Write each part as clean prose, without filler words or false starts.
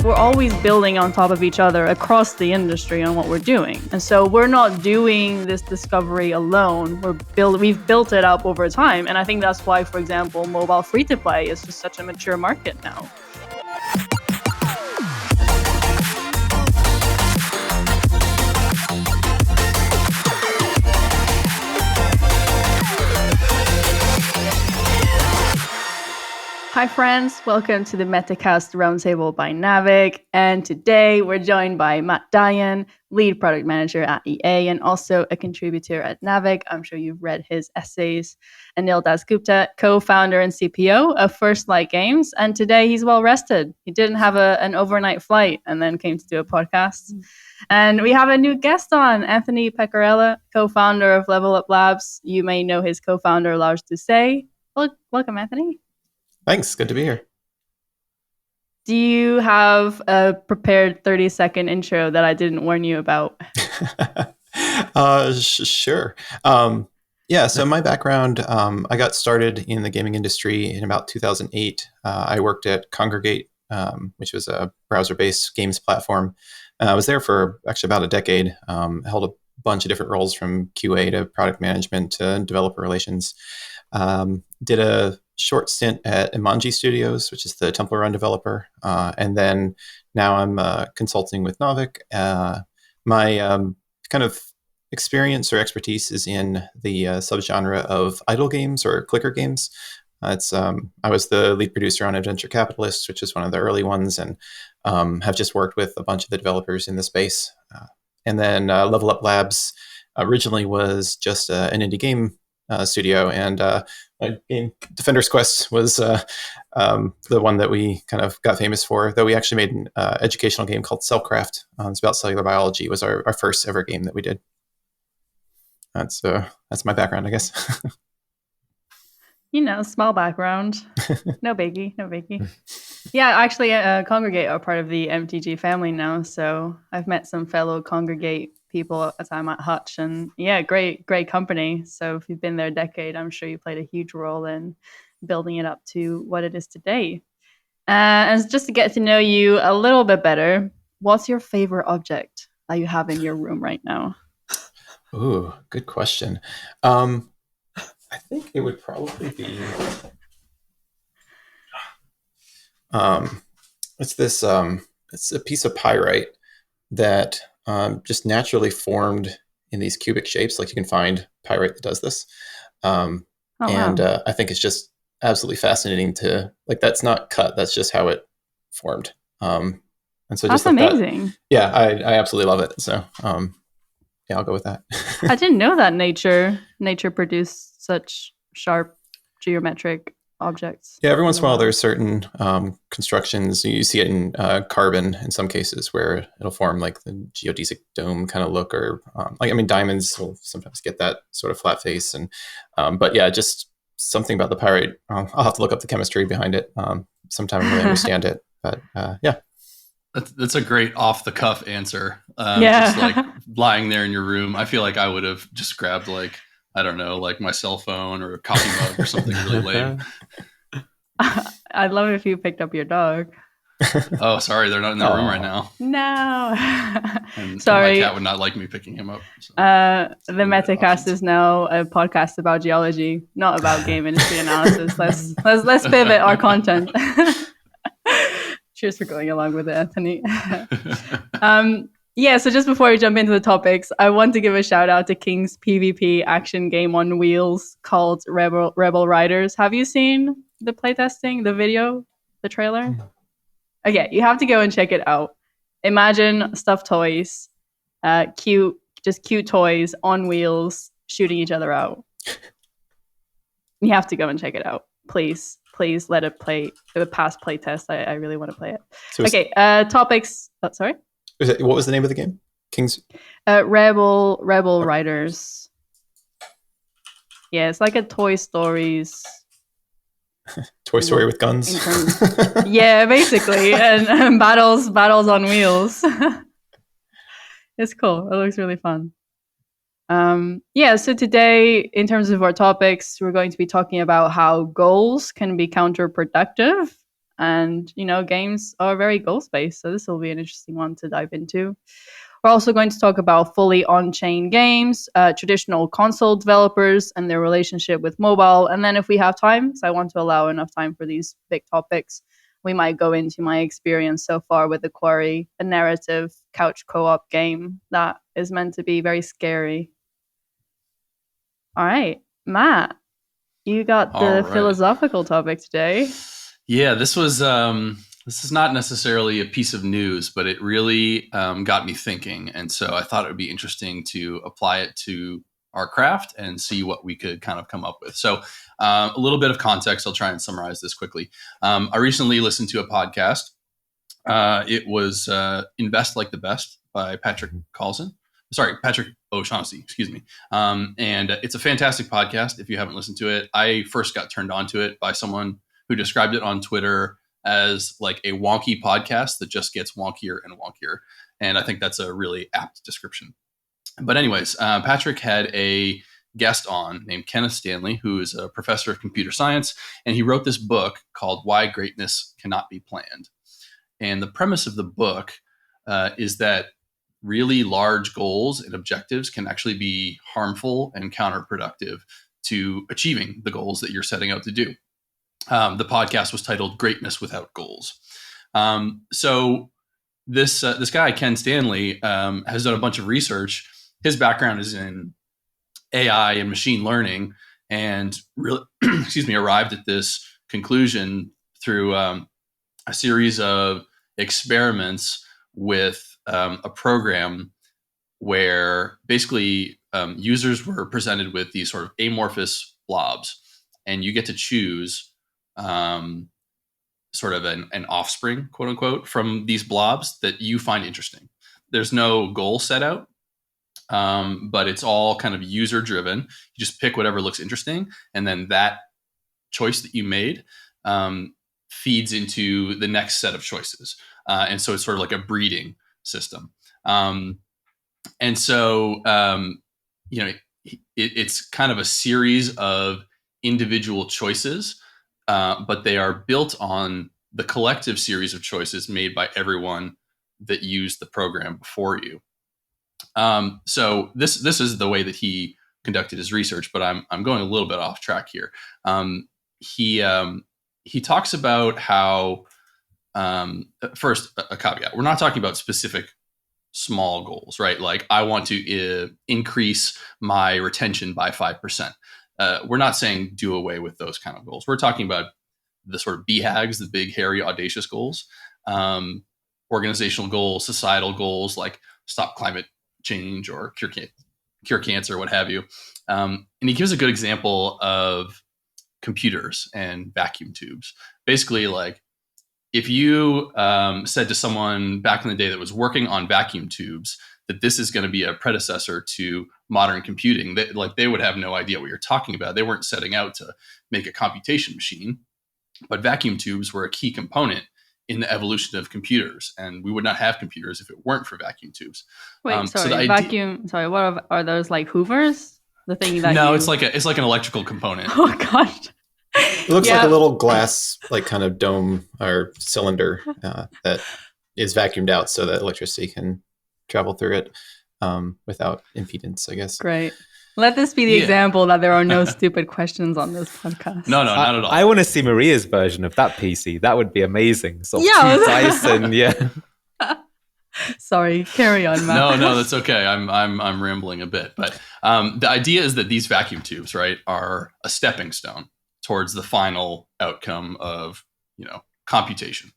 we're always building on top of each other across the industry on what we're doing. And so we're not doing this discovery alone. We've built it up over time. And I think that's why, for example, mobile free-to-play is just such a mature market now. Hi friends, welcome to the Metacast Roundtable by Naavik, and today we're joined by Dion, lead product manager at EA and also a contributor at Naavik. I'm sure you've read his essays. Anil, Das-Gupta, co-founder and CPO of First Light Games, and today he's well rested. He didn't have an overnight flight and then came to do a podcast. And we have a new guest on, Anthony Pecorella, co-founder of Level Up Labs. You may know his co-founder, Lars Doucet. Welcome, Anthony. Thanks. Good to be here. Do you have a prepared 30-second intro that I didn't warn you about? Sure. So my background, I got started in the gaming industry in about 2008. I worked at Congregate, which was a browser-based games platform. I was there for actually about a decade, held a bunch of different roles from QA to product management to developer relations. Did a short stint at Imanji Studios, which is the Temple Run developer. And then now I'm consulting with Naavik. My kind of experience or expertise is in the subgenre of idle games or clicker games. I was the lead producer on Adventure Capitalist, which is one of the early ones, and have just worked with a bunch of the developers in the space. And then Level Up Labs originally was just an indie game studio, and my game Defender's Quest was the one that we kind of got famous for, though we actually made an educational game called Cellcraft. It's about cellular biology. It was our first ever game that we did. That's my background, I guess. Small background. No biggie. Yeah, actually, Congregate are part of the MTG family now, so I've met some fellow Congregate people at the time at Hutch, and yeah, great company. So if you've been there a decade, I'm sure you played a huge role in building it up to what it is today. And just to get to know you a little bit better, what's your favorite object that you have in your room right now? Ooh, good question. I think it would probably be it's a piece of pyrite that just naturally formed in these cubic shapes. Like you can find pyrite that does this. Wow. I think it's just absolutely fascinating that's not cut. That's just how it formed. And so that's just like amazing. That, I absolutely love it. So yeah, I'll go with that. I didn't know that nature produced such sharp geometric objects. Yeah, every once in a while there's certain constructions. You see it in carbon in some cases where it'll form like the geodesic dome kind of look, or diamonds will sometimes get that sort of flat face. And but yeah, just something about the pyrite. I'll have to look up the chemistry behind it sometime and really understand it. But yeah. That's a great off-the-cuff answer. Just like lying there in your room. I feel like I would have just grabbed my cell phone or a coffee mug or something really lame. I'd love it if you picked up your dog. Oh, sorry, they're not in their room right now. No. And sorry. My cat would not like me picking him up. So. The Metacast is now a podcast about geology, not about game industry analysis. Let's pivot our content. Cheers for going along with it, Anthony. So just before we jump into the topics, I want to give a shout out to King's PvP action game on wheels called Rebel Riders. Have you seen the playtesting, the video, the trailer? Okay, you have to go and check it out. Imagine stuffed toys, cute toys on wheels shooting each other out. You have to go and check it out, please. Please let it play the past play test. I really want to play it. So topics. Oh, sorry. What was the name of the game? King's Rebel Riders. Yeah, it's like a Toy Stories. Toy Story with guns. Yeah, basically, and battles on wheels. It's cool. It looks really fun. So today, in terms of our topics, we're going to be talking about how goals can be counterproductive. And, games are very goals-based, so this will be an interesting one to dive into. We're also going to talk about fully on-chain games, traditional console developers and their relationship with mobile. And then if we have time, because I want to allow enough time for these big topics, we might go into my experience so far with the Quarry, a narrative couch co-op game that is meant to be very scary. All right, Matt, you got the philosophical topic today. Yeah, this is not necessarily a piece of news, but it really got me thinking. And so I thought it would be interesting to apply it to our craft and see what we could kind of come up with. So a little bit of context. I'll try and summarize this quickly. I recently listened to a podcast. It was Invest Like the Best by Patrick O'Shaughnessy, excuse me. And it's a fantastic podcast. If you haven't listened to it, I first got turned on to it by someone who described it on Twitter as like a wonky podcast that just gets wonkier and wonkier. And I think that's a really apt description. But anyways, Patrick had a guest on named Kenneth Stanley, who is a professor of computer science. And he wrote this book called Why Greatness Cannot Be Planned. And the premise of the book is that really large goals and objectives can actually be harmful and counterproductive to achieving the goals that you're setting out to do. The podcast was titled Greatness Without Goals. So this guy, Ken Stanley, has done a bunch of research. His background is in AI and machine learning, and really, arrived at this conclusion through a series of experiments with a program where basically users were presented with these sort of amorphous blobs, and you get to choose sort of an offspring, quote unquote, from these blobs that you find interesting. There's no goal set out, but it's all kind of user driven. You just pick whatever looks interesting, and then that choice that you made feeds into the next set of choices. And so it's sort of like a breeding system. And so, it's kind of a series of individual choices, but they are built on the collective series of choices made by everyone that used the program before you. So this is the way that he conducted his research, but I'm going a little bit off track here. He talks about how, first, a caveat. We're not talking about specific small goals, right? Like I want to increase my retention by 5%. We're not saying do away with those kind of goals. We're talking about the sort of BHAGs, the big, hairy, audacious goals, organizational goals, societal goals, like stop climate change or cure cancer, what have you. And he gives a good example of computers and vacuum tubes. Basically, like if you said to someone back in the day that was working on vacuum tubes that this is going to be a predecessor to modern computing, they would have no idea what you're talking about. They weren't setting out to make a computation machine, but vacuum tubes were a key component in the evolution of computers, and we would not have computers if it weren't for vacuum tubes. Wait, sorry, vacuum. Sorry, what are those, like Hoovers? The thing that no, it's like an electrical component. Oh gosh. It looks like a little glass, like kind of dome or cylinder that is vacuumed out so that electricity can travel through it without impedance, I guess. Great. Let this be the example that there are no stupid questions on this podcast. No, not at all. I want to see Maria's version of that PC. That would be amazing. Sort of two Dyson, yeah. Sorry, carry on, Matt. No, that's okay. I'm rambling a bit, but the idea is that these vacuum tubes, right, are a stepping stone towards the final outcome of, computation.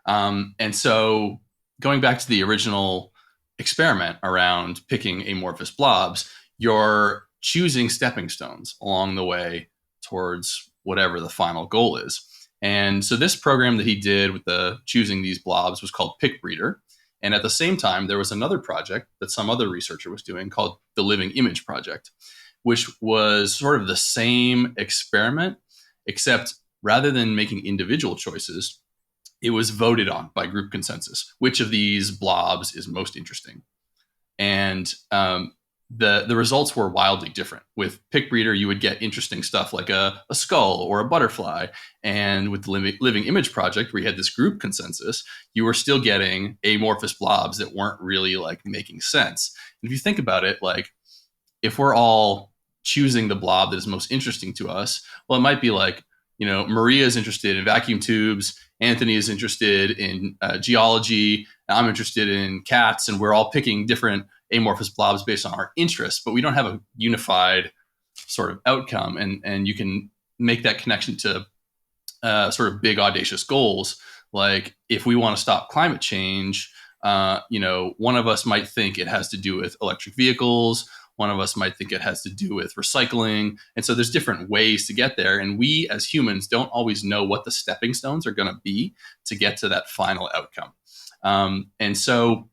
And so going back to the original experiment around picking amorphous blobs, you're choosing stepping stones along the way towards whatever the final goal is. And so this program that he did with the choosing these blobs was called Pick Breeder. And at the same time, there was another project that some other researcher was doing called the Living Image Project, which was sort of the same experiment, except rather than making individual choices, it was voted on by group consensus. Which of these blobs is most interesting? And the results were wildly different. With Pick Breeder, you would get interesting stuff like a skull or a butterfly. And with the Living Image Project, where you had this group consensus, you were still getting amorphous blobs that weren't really like making sense. And if you think about it, like if we're all choosing the blob that is most interesting to us, well, it might be like, Maria is interested in vacuum tubes, Anthony is interested in geology, I'm interested in cats, and we're all picking different amorphous blobs based on our interests, but we don't have a unified sort of outcome. And you can make that connection to sort of big audacious goals. Like if we want to stop climate change, one of us might think it has to do with electric vehicles. One of us might think it has to do with recycling. And so there's different ways to get there. And we as humans don't always know what the stepping stones are going to be to get to that final outcome. And so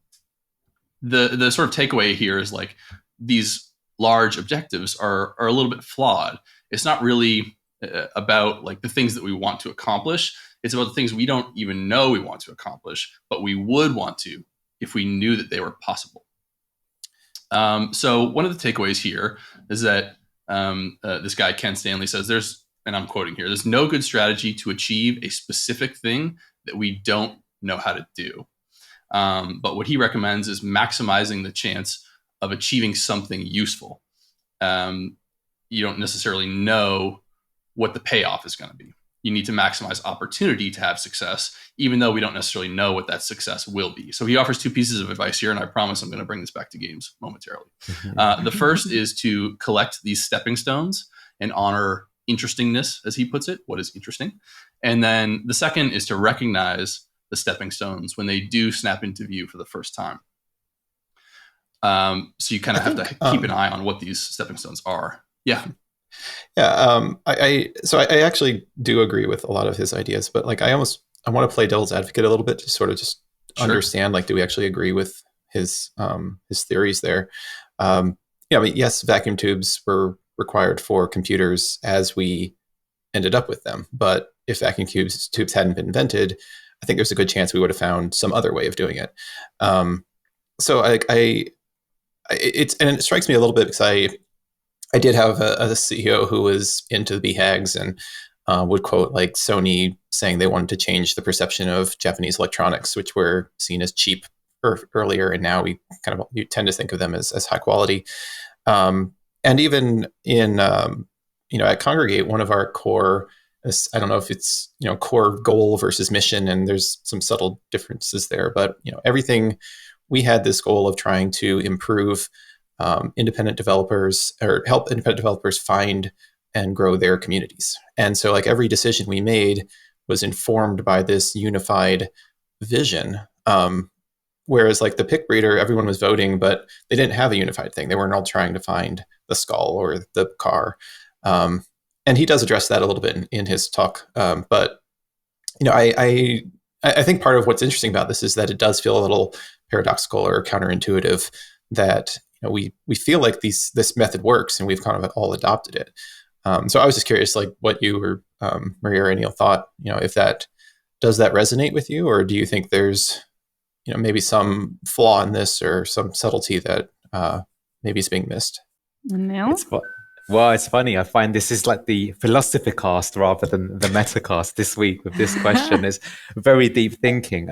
the sort of takeaway here is like these large objectives are a little bit flawed. It's not really about like the things that we want to accomplish. It's about the things we don't even know we want to accomplish, but we would want to if we knew that they were possible. So one of the takeaways here is that this guy, Ken Stanley, says and I'm quoting here, there's no good strategy to achieve a specific thing that we don't know how to do. But what he recommends is maximizing the chance of achieving something useful. You don't necessarily know what the payoff is going to be. You need to maximize opportunity to have success, even though we don't necessarily know what that success will be. So he offers two pieces of advice here, and I promise I'm going to bring this back to games momentarily. The first is to collect these stepping stones and honor interestingness, as he puts it. What is interesting? And then the second is to recognize the stepping stones when they do snap into view for the first time. So you kind of have to keep an eye on what these stepping stones are. Yeah. Yeah. I actually do agree with a lot of his ideas, but like I want to play devil's advocate a little bit to sort of just understand, like, do we actually agree with his theories there? Yes, vacuum tubes were required for computers as we ended up with them. But if vacuum tubes hadn't been invented, I think there's a good chance we would have found some other way of doing it. It strikes me a little bit because I did have a CEO who was into the BHAGs and would quote like Sony saying they wanted to change the perception of Japanese electronics, which were seen as cheap earlier, and now you tend to think of them as high quality. And even in at Congregate, one of our core, I don't know if it's core goal versus mission, and there's some subtle differences there, but everything, we had this goal of trying to improve independent developers, or help independent developers find and grow their communities. And so like every decision we made was informed by this unified vision. Whereas like the Pick Breeder, everyone was voting, but they didn't have a unified thing. They weren't all trying to find the skull or the car. And he does address that a little bit in his talk. But I think part of what's interesting about this is that it does feel a little paradoxical or counterintuitive that we feel like this method works and we've kind of all adopted it. So I was just curious, like what you or Maria or Anil thought, if does that resonate with you, or do you think there's maybe some flaw in this or some subtlety that maybe is being missed? Anil? It's funny. I find this is like the Philosophy-cast rather than the Metacast this week with this question. It's very deep thinking.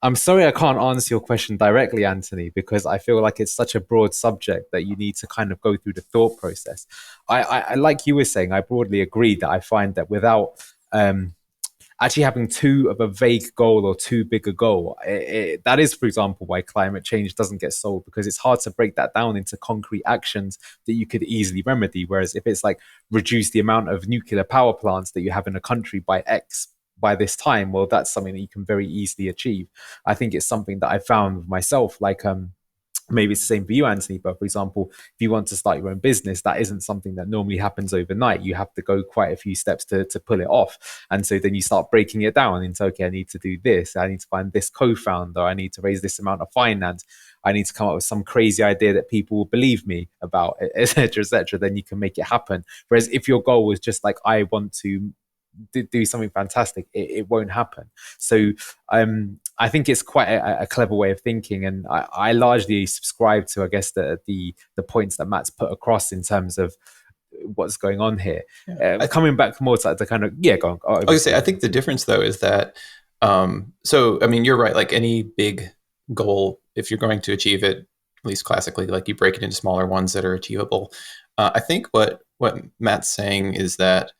I'm sorry I can't answer your question directly, Anthony, because I feel like it's such a broad subject that you need to kind of go through the thought process. I like you were saying, I broadly agree that I find that without actually having too of a vague goal or too big a goal, that is, for example, why climate change doesn't get solved, because it's hard to break that down into concrete actions that you could easily remedy. Whereas if it's like reduce the amount of nuclear power plants that you have in a country by X by this time, well, that's something that you can very easily achieve. I think it's something that I found with myself, like maybe it's the same for you, Anthony, but for example, if you want to start your own business, that isn't something that normally happens overnight. You have to go quite a few steps to pull it off. And so then you start breaking it down into, okay, I need to do this. I need to find this co-founder. I need to raise this amount of finance. I need to come up with some crazy idea that people will believe me about, et cetera, et cetera. Then you can make it happen. Whereas if your goal was just like, I want to do something fantastic, it won't happen. So I think it's quite a clever way of thinking, and I largely subscribe to, I guess, the points that Matt's put across in terms of what's going on here. Coming back more to the kind of go on. I was gonna say, I think the difference though is that so I mean, you're right. Like any big goal, if you're going to achieve it, at least classically, like you break it into smaller ones that are achievable. I think what Matt's saying is that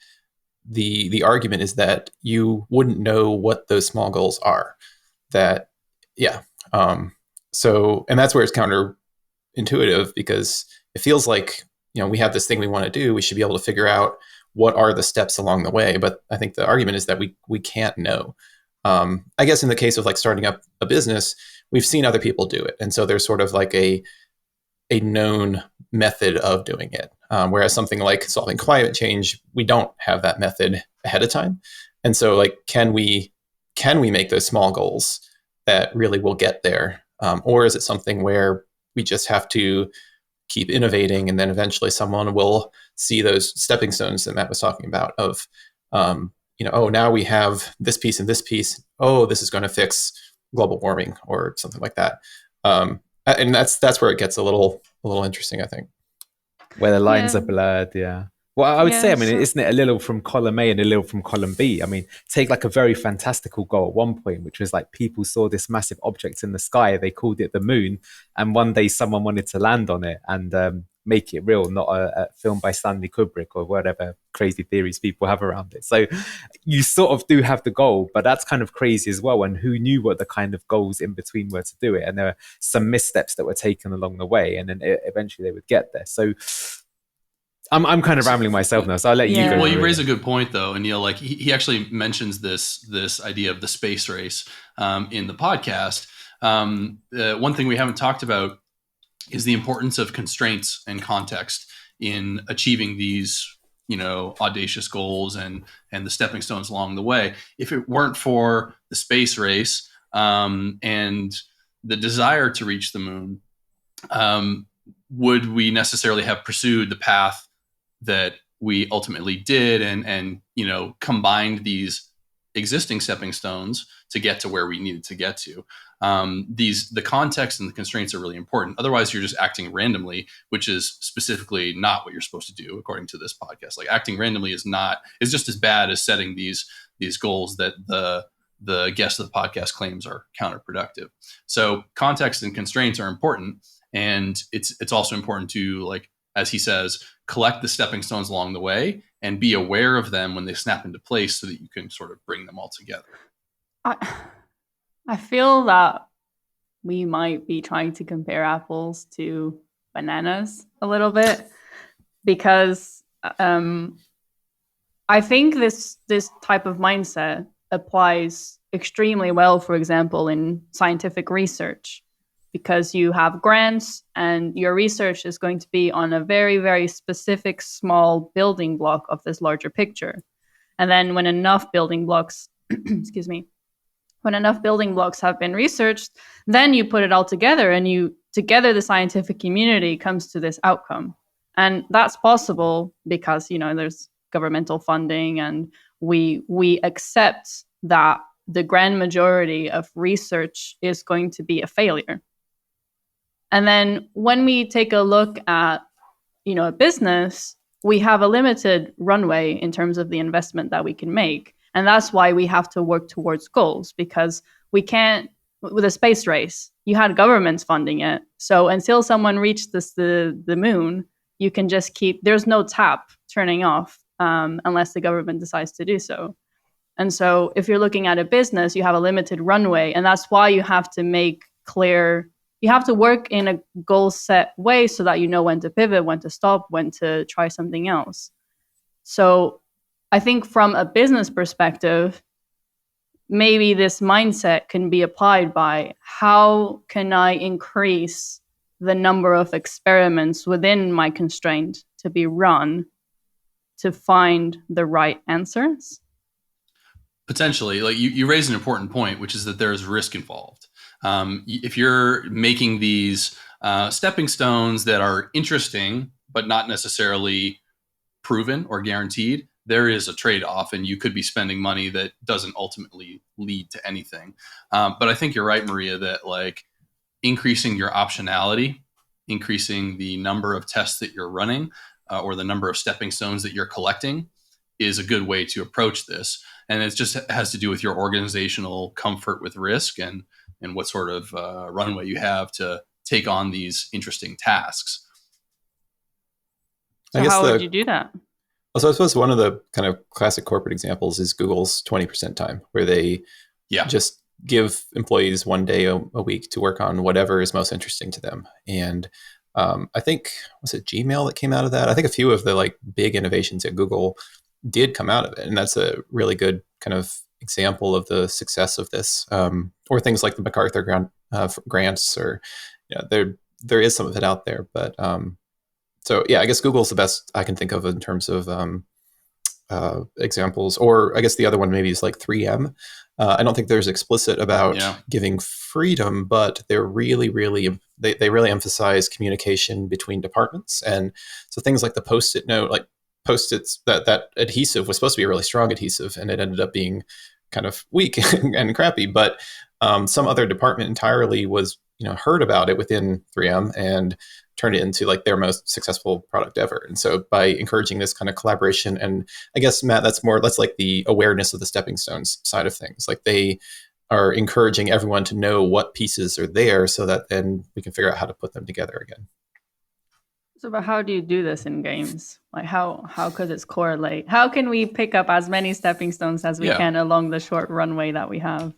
the argument is that you wouldn't know what those small goals are. That so, and that's where it's counterintuitive, because it feels like, we have this thing we want to do. We should be able to figure out what are the steps along the way. But I think the argument is that we can't know. I guess in the case of like starting up a business, we've seen other people do it. And so there's sort of like a known method of doing it. Whereas something like solving climate change, we don't have that method ahead of time. And so like, can we make those small goals that really will get there? Or is it something where we just have to keep innovating, and then eventually someone will see those stepping stones that Matt was talking about of, oh, now we have this piece and this piece. Oh, this is going to fix global warming or something like that. And that's where it gets a little interesting, I think. Where the lines are blurred, yeah. Well, I would say, isn't it a little from column A and a little from column B? I mean, take like a very fantastical goal at one point, which was like people saw this massive object in the sky. They called it the moon. And one day someone wanted to land on it and make it real, not a film by Stanley Kubrick or whatever crazy theories people have around it. So you sort of do have the goal, but that's kind of crazy as well. And who knew what the kind of goals in between were to do it? And there are some missteps that were taken along the way, and then eventually they would get there. So I'm kind of rambling myself now, so I'll let you go. Well, you raise a good point, though, Anil. Like he actually mentions this idea of the space race in the podcast. One thing we haven't talked about is the importance of constraints and context in achieving these, audacious goals and the stepping stones along the way. If it weren't for the space race and the desire to reach the moon, would we necessarily have pursued the path that we ultimately did and combined these existing stepping stones to get to where we needed to get to? The context and the constraints are really important. Otherwise, you're just acting randomly, which is specifically not what you're supposed to do, according to this podcast. Like acting randomly is just as bad as setting these goals that the guest of the podcast claims are counterproductive. So context and constraints are important, and it's also important to, like, as he says, collect the stepping stones along the way and be aware of them when they snap into place so that you can sort of bring them all together. I feel that we might be trying to compare apples to bananas a little bit, because I think this type of mindset applies extremely well, for example, in scientific research, because you have grants and your research is going to be on a very, very specific small building block of this larger picture. And then when enough building blocks, when enough building blocks have been researched, then you put it all together, and together the scientific community comes to this outcome. And that's possible because, there's governmental funding, and we accept that the grand majority of research is going to be a failure. And then when we take a look at, a business, we have a limited runway in terms of the investment that we can make. And that's why we have to work towards goals, because we can't, with a space race, you had governments funding it. So until someone reached the moon, you can just there's no tap turning off unless the government decides to do so. And so if you're looking at a business, you have a limited runway. And that's why you have to make clear, you have to work in a goal set way so that you know when to pivot, when to stop, when to try something else. So I think from a business perspective, maybe this mindset can be applied by how can I increase the number of experiments within my constraint to be run to find the right answers? Potentially. Like you raise an important point, which is that there's risk involved. If you're making these stepping stones that are interesting, but not necessarily proven or guaranteed, there is a trade-off, and you could be spending money that doesn't ultimately lead to anything. But I think you're right, Maria, that like increasing your optionality, increasing the number of tests that you're running, or the number of stepping stones that you're collecting is a good way to approach this. And it just has to do with your organizational comfort with risk and what sort of runway you have to take on these interesting tasks. So how would you do that? So I suppose one of the kind of classic corporate examples is Google's 20% time, where they just give employees one day a week to work on whatever is most interesting to them. And I think, was it Gmail that came out of that? I think a few of the like big innovations at Google did come out of it. And that's a really good kind of example of the success of this. Or things like the MacArthur grants, or there is some of it out there. But so yeah, I guess Google's the best I can think of in terms of examples. Or I guess the other one maybe is like 3M. I don't think there's explicit about giving freedom, but they're really emphasize communication between departments. And so things like the Post-it note, like Post-its, that adhesive was supposed to be a really strong adhesive, and it ended up being kind of weak and crappy. But some other department entirely was heard about it within 3M and turned it into like their most successful product ever. And so by encouraging this kind of collaboration, and I guess, Matt, that's like the awareness of the stepping stones side of things. Like they are encouraging everyone to know what pieces are there so that then we can figure out how to put them together again. So, but how do you do this in games? Like how could this correlate? How can we pick up as many stepping stones as we can along the short runway that we have?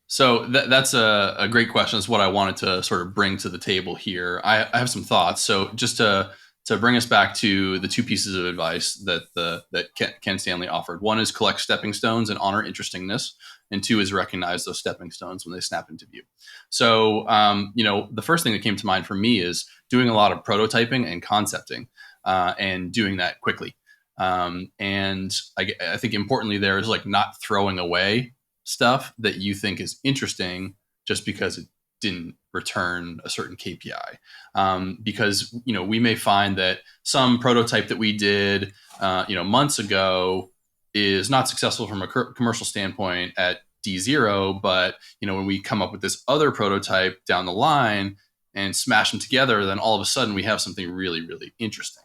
So that's a great question. That's what I wanted to sort of bring to the table here. I have some thoughts. So just to bring us back to the two pieces of advice that Ken Stanley offered. One is collect stepping stones and honor interestingness. And two is recognize those stepping stones when they snap into view. So, the first thing that came to mind for me is doing a lot of prototyping and concepting, and doing that quickly. And I think importantly there is like not throwing away stuff that you think is interesting just because it didn't return a certain KPI. Because, we may find that some prototype that we did, months ago is not successful from a commercial standpoint at D0, but, when we come up with this other prototype down the line and smash them together, then all of a sudden we have something really, really interesting.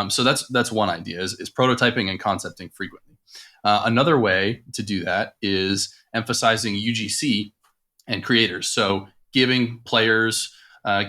So that's one idea is prototyping and concepting frequently. Another way to do that is emphasizing UGC and creators. So giving players,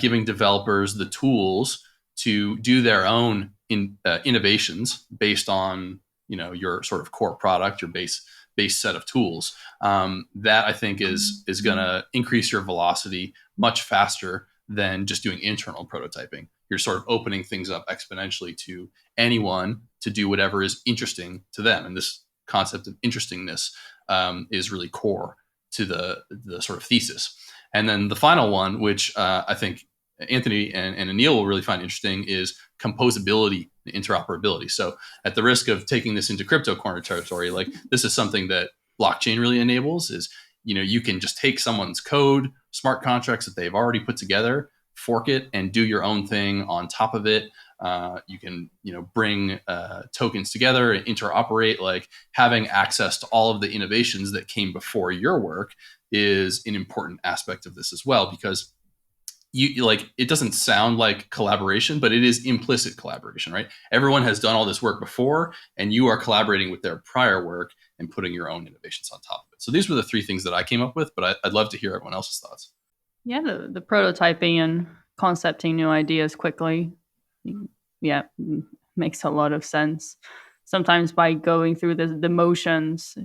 giving developers the tools to do their own innovations based on your sort of core product, your base set of tools. That I think is going to increase your velocity much faster than just doing internal prototyping. You're sort of opening things up exponentially to anyone to do whatever is interesting to them. And this concept of interestingness is really core to the sort of thesis. And then the final one, which I think Anthony and Anil will really find interesting, is composability and interoperability. So at the risk of taking this into crypto corner territory, like this is something that blockchain really enables is, you can just take someone's code, smart contracts that they've already put together, fork it and do your own thing on top of it. You can, bring tokens together and interoperate. Like having access to all of the innovations that came before your work is an important aspect of this as well, because it doesn't sound like collaboration, but it is implicit collaboration, right? Everyone has done all this work before, and you are collaborating with their prior work and putting your own innovations on top of it. So these were the three things that I came up with, but I'd love to hear everyone else's thoughts. Yeah, the prototyping and concepting new ideas quickly. Yeah, makes a lot of sense. Sometimes by going through the motions,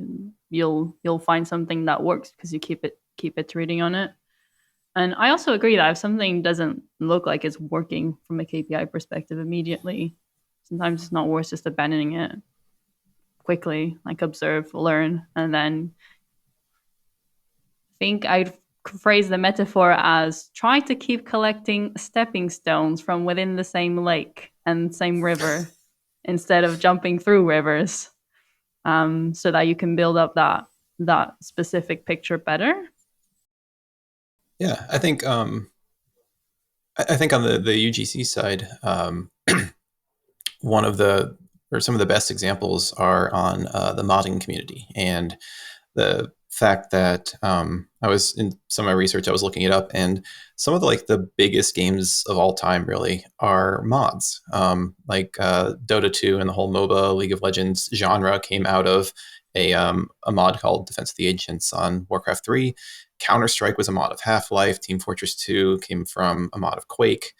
you'll find something that works because you keep iterating on it. And I also agree that if something doesn't look like it's working from a KPI perspective immediately, sometimes it's not worth just abandoning it quickly, like observe, learn, and then I think I'd phrase the metaphor as try to keep collecting stepping stones from within the same lake and same river instead of jumping through rivers, so that you can build up that specific picture better. Yeah, I think on the UGC side, one of the or some of the best examples are on the modding community, and the fact that I was in some of my research, I was looking it up, and some of the biggest games of all time really are mods. Dota 2 and the whole MOBA League of Legends genre came out of a mod called Defense of the Ancients on Warcraft 3. Counter-Strike was a mod of Half-Life. Team Fortress 2 came from a mod of Quake.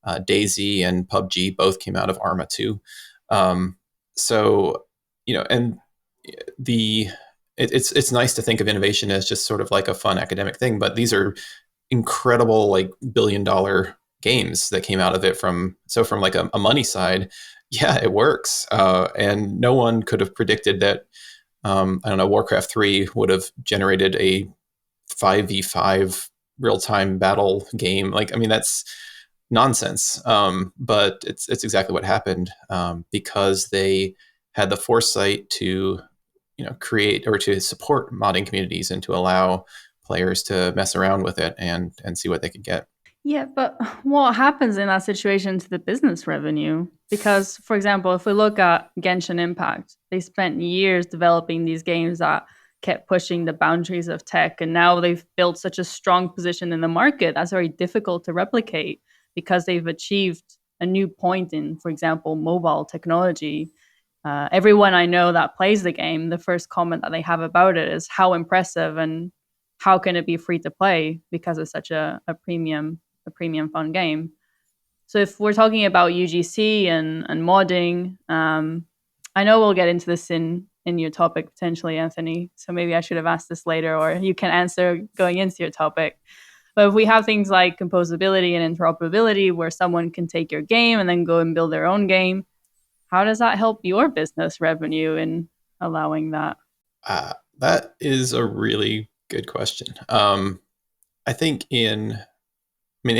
DayZ and PUBG both came out of Arma 2. And it's nice to think of innovation as just sort of like a fun academic thing, but these are incredible billion-dollar games that came out of it from like a money side. Yeah, it works, and no one could have predicted that. Warcraft 3 would have generated a 5v5 real-time battle game. That's nonsense. But it's exactly what happened, because they had the foresight to create or to support modding communities and to allow players to mess around with it and see what they could get. Yeah, but what happens in that situation to the business revenue? Because, for example, if we look at Genshin Impact, they spent years developing these games that kept pushing the boundaries of tech, and now they've built such a strong position in the market that's very difficult to replicate because they've achieved a new point in, for example, mobile technology. Everyone I know that plays the game, the first comment that they have about it is how impressive and how can it be free to play because it's such a premium fun game. So if we're talking about UGC and modding, I know we'll get into this in your topic potentially, Anthony. So maybe I should have asked this later, or you can answer going into your topic. But if we have things like composability and interoperability where someone can take your game and then go and build their own game, how does that help your business revenue in allowing that? That is a really good question. I think in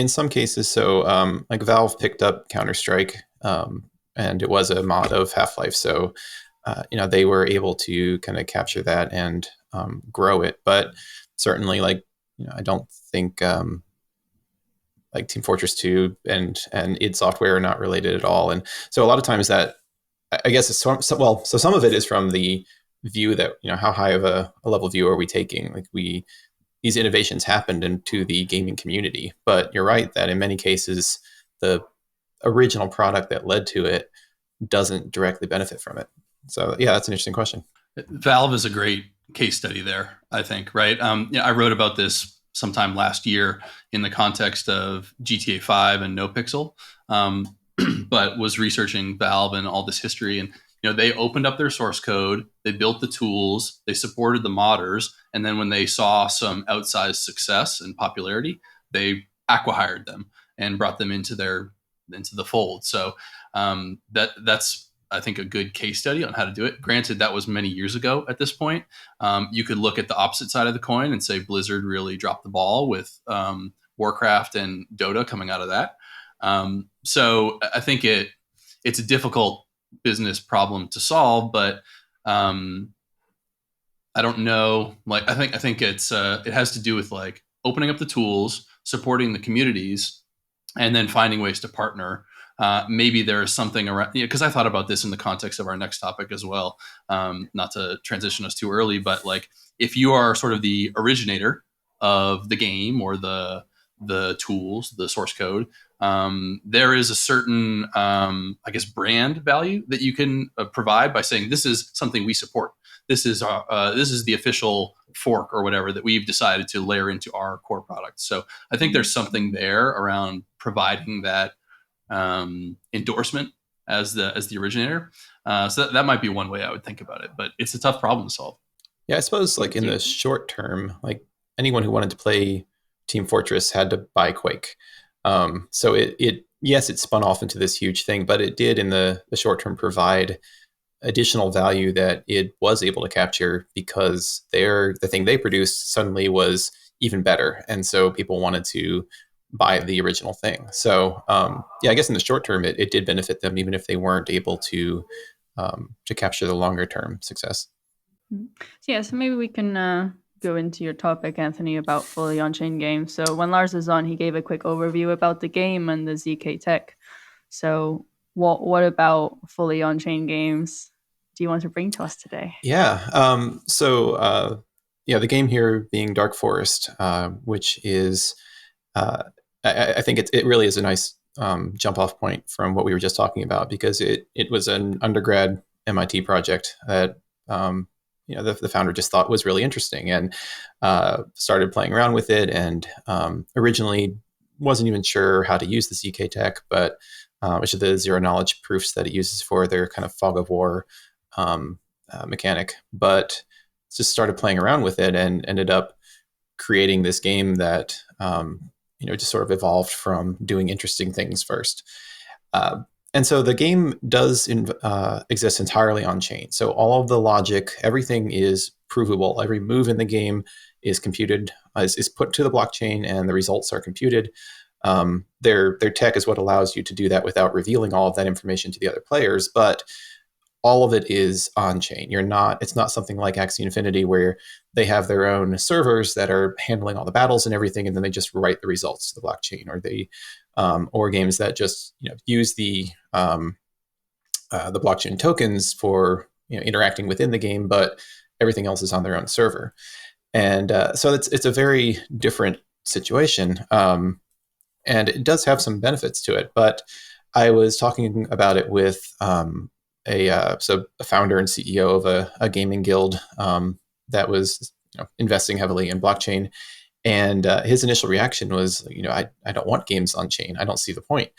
some cases, so Valve picked up Counter-Strike, and it was a mod of Half-Life, so they were able to kind of capture that and grow it. But certainly, I don't think Team Fortress 2 and id Software are not related at all. And so a lot of times that, I guess, so some of it is from the view that, how high of a level view are we taking? These innovations happened into the gaming community, but you're right that in many cases, the original product that led to it doesn't directly benefit from it. So yeah, that's an interesting question. Valve is a great case study there, I think, right? I wrote about this sometime last year in the context of GTA 5 and NoPixel, but was researching Valve and all this history. And they opened up their source code, they built the tools, they supported the modders, and then when they saw some outsized success and popularity, they acqui-hired them and brought them into the fold. So that's, I think, a good case study on how to do it. Granted, that was many years ago at this point. You could look at the opposite side of the coin and say Blizzard really dropped the ball with Warcraft and Dota coming out of that. So I think it's a difficult business problem to solve, but I don't know. I think it's it has to do with opening up the tools, supporting the communities, and then finding ways to partner. Maybe there's something around, because I thought about this in the context of our next topic as well. Not to transition us too early, but if you are sort of the originator of the game or the tools, the source code, there is a certain, brand value that you can provide by saying this is something we support. This is the official fork or whatever that we've decided to layer into our core product. So I think there's something there around providing that endorsement as the originator. So that might be one way I would think about it, but it's a tough problem to solve. Yeah, I suppose in the short term, anyone who wanted to play Team Fortress had to buy Quake. So it spun off into this huge thing, but it did in the short term provide additional value that it was able to capture because the thing they produced suddenly was even better. And so people wanted to buy the original thing. So I guess in the short term, it did benefit them, even if they weren't able to capture the longer term success. So maybe we can go into your topic, Anthony, about fully on-chain games. So when Lars is on, he gave a quick overview about the game and the ZK tech. So what about fully on-chain games do you want to bring to us today? Yeah. The game here being Dark Forest, which is, I think it really is a nice jump off point from what we were just talking about, because it was an undergrad MIT project that the founder just thought was really interesting, and started playing around with it, and originally wasn't even sure how to use the ZK tech, but which are the zero knowledge proofs that it uses for their kind of fog of war mechanic, but just started playing around with it and ended up creating this game that just sort of evolved from doing interesting things first. And so the game does exist entirely on chain. So all of the logic, everything is provable. Every move in the game is computed, is put to the blockchain, and the results are computed. Their tech is what allows you to do that without revealing all of that information to the other players, but all of it is on chain. It's not something like Axie Infinity where they have their own servers that are handling all the battles and everything, and then they just write the results to the blockchain, or games that just use the blockchain tokens for interacting within the game, but everything else is on their own server. And so it's a very different situation, and it does have some benefits to it. But I was talking about it with a founder and CEO of a gaming guild that was investing heavily in blockchain, and his initial reaction was, I don't want games on chain. I don't see the point.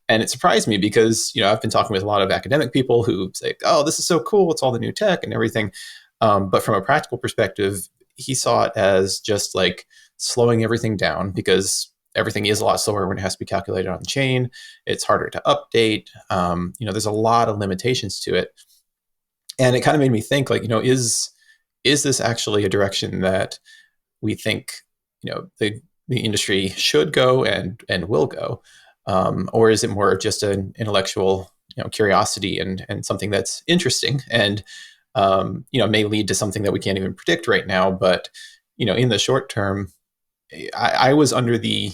And it surprised me because I've been talking with a lot of academic people who say, oh, this is so cool, it's all the new tech and everything, but from a practical perspective, he saw it as just like slowing everything down, because everything is a lot slower when it has to be calculated on chain. It's harder to update. There's a lot of limitations to it. And it kind of made me think, like, is this actually a direction that we think, the industry should go and will go? Or is it more just an intellectual, curiosity and something that's interesting and, may lead to something that we can't even predict right now. But, in the short term, I was under the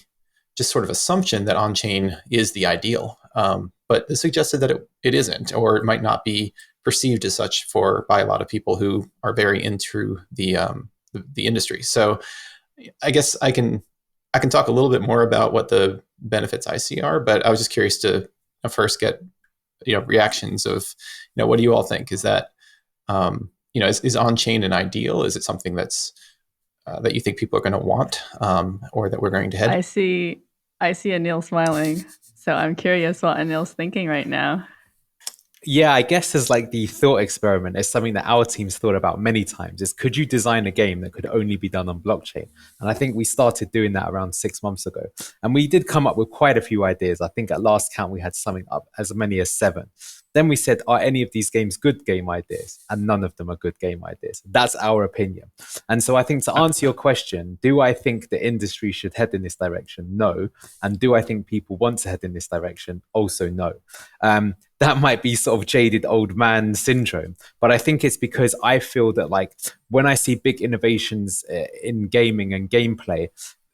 just sort of assumption that on-chain is the ideal, but it suggested that it isn't, or it might not be perceived as such by a lot of people who are very into the industry. So I guess I can talk a little bit more about what the benefits I see are, but I was just curious to first get reactions of what do you all think? Is that is on-chain an ideal? Is it something that's that you think people are going to want, or that we're going to head? I see Anil smiling, so I'm curious what Anil's thinking right now. Yeah, I guess as like the thought experiment is something that our team's thought about many times, is could you design a game that could only be done on blockchain? And I think we started doing that around 6 months ago. And we did come up with quite a few ideas. I think at last count, we had something up as many as 7. Then we said, are any of these games good game ideas? And none of them are good game ideas. That's our opinion. And so I think to answer your question, do I think the industry should head in this direction? No. And do I think people want to head in this direction? Also no. That might be sort of jaded old man syndrome, but I think it's because I feel that, like, when I see big innovations in gaming and gameplay,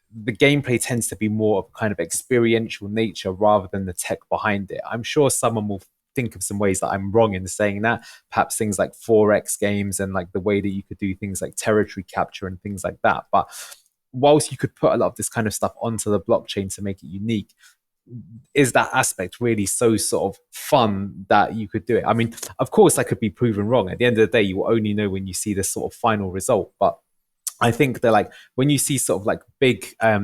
the gameplay tends to be more of kind of experiential nature rather than the tech behind it. I'm sure someone will think of some ways that I'm wrong in saying that, perhaps things like 4X games and like the way that you could do things like territory capture and things like that. But whilst you could put a lot of this kind of stuff onto the blockchain to make it unique, is that aspect really so sort of fun that you could do it? I mean, of course, that could be proven wrong. At the end of the day, you will only know when you see the sort of final result. But I think that, like, when you see sort of like big, I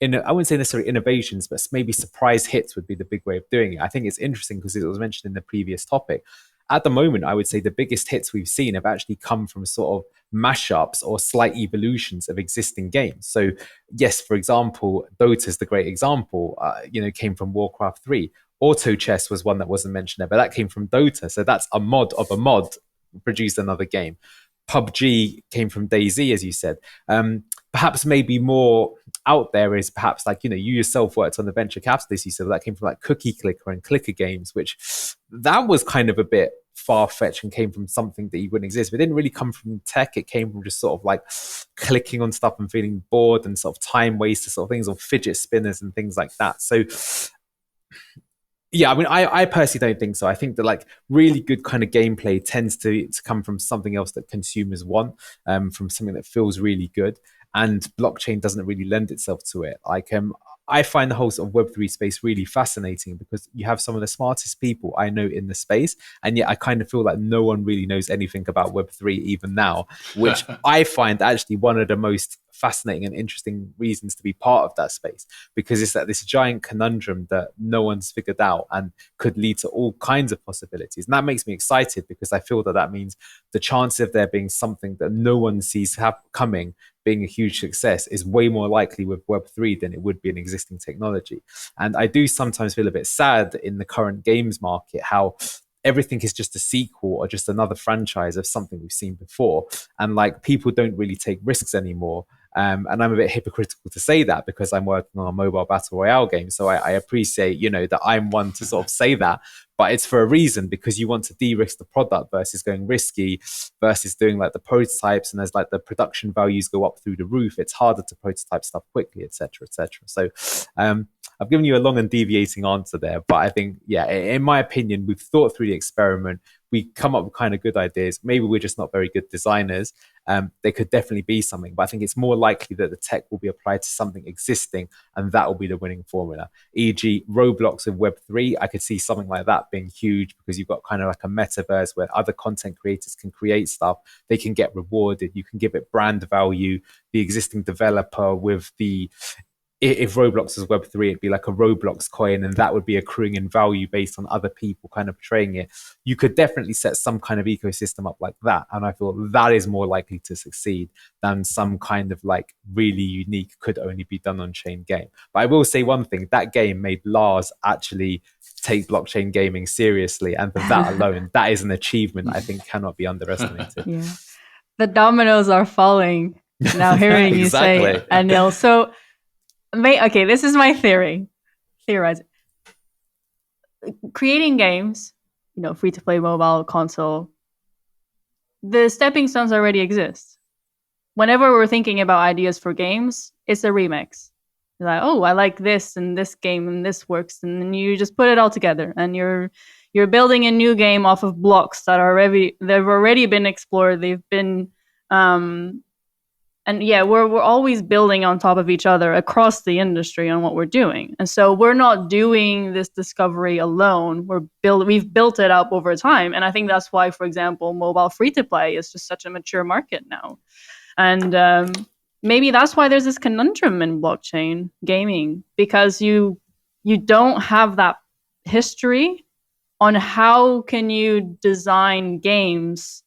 wouldn't say necessarily innovations, but maybe surprise hits would be the big way of doing it. I think it's interesting because it was mentioned in the previous topic. At the moment, I would say the biggest hits we've seen have actually come from sort of mashups or slight evolutions of existing games. So yes, for example, Dota is the great example, came from Warcraft 3. Auto chess was one that wasn't mentioned there, but that came from Dota. So that's a mod of a mod produced another game. PUBG came from DayZ, as you said. Perhaps maybe more out there is perhaps like, you yourself worked on the venture capitalist, you said that came from like Cookie Clicker and Clicker Games, which that was kind of a bit far-fetched and came from something that you wouldn't exist. But it didn't really come from tech. It came from just sort of like clicking on stuff and feeling bored and sort of time waster sort of things, or fidget spinners and things like that. So Yeah, I mean, I personally don't think so. I think that like really good kind of gameplay tends to come from something else that consumers want, from something that feels really good. And blockchain doesn't really lend itself to it. Like, I find the whole sort of Web3 space really fascinating because you have some of the smartest people I know in the space, and yet I kind of feel like no one really knows anything about Web3 even now, which I find actually one of the most fascinating and interesting reasons to be part of that space, because it's that this giant conundrum that no one's figured out and could lead to all kinds of possibilities. And that makes me excited because I feel that that means the chance of there being something that no one sees coming being a huge success is way more likely with Web3 than it would be an existing technology. And I do sometimes feel a bit sad in the current games market how everything is just a sequel or just another franchise of something we've seen before. And like people don't really take risks anymore. And I'm a bit hypocritical to say that because I'm working on a mobile battle royale game. So I appreciate, that I'm one to sort of say that, but it's for a reason, because you want to de-risk the product versus going risky versus doing like the prototypes. And as like the production values go up through the roof, it's harder to prototype stuff quickly, etc., etc. So I've given you a long and deviating answer there, but I think, yeah, in my opinion, we've thought through the experiment. We come up with kind of good ideas. Maybe we're just not very good designers. There could definitely be something, but I think it's more likely that the tech will be applied to something existing, and that will be the winning formula. E.g., Roblox and Web3, I could see something like that being huge because you've got kind of like a metaverse where other content creators can create stuff. They can get rewarded. You can give it brand value. The existing developer with if Roblox is Web3, it'd be like a Roblox coin, and that would be accruing in value based on other people kind of portraying it. You could definitely set some kind of ecosystem up like that. And I feel that is more likely to succeed than some kind of like really unique, could only be done on chain game. But I will say one thing, that game made Lars actually take blockchain gaming seriously. And for that alone, that is an achievement I think cannot be underestimated. Yeah. The dominoes are falling now hearing you say, Anil. So, okay, this is my theorizing. Creating games, free to play, mobile, console, the stepping stones already exist. Whenever we're thinking about ideas for games, it's a remix. You're like, oh, I like this and this game and this works, and then you just put it all together, and you're building a new game off of blocks that they've already been explored. They've been and yeah, we're always building on top of each other across the industry on what we're doing. And so we're not doing this discovery alone. We've built it up over time. And I think that's why, for example, mobile free-to-play is just such a mature market now. And maybe that's why there's this conundrum in blockchain gaming, because you don't have that history on how can you design games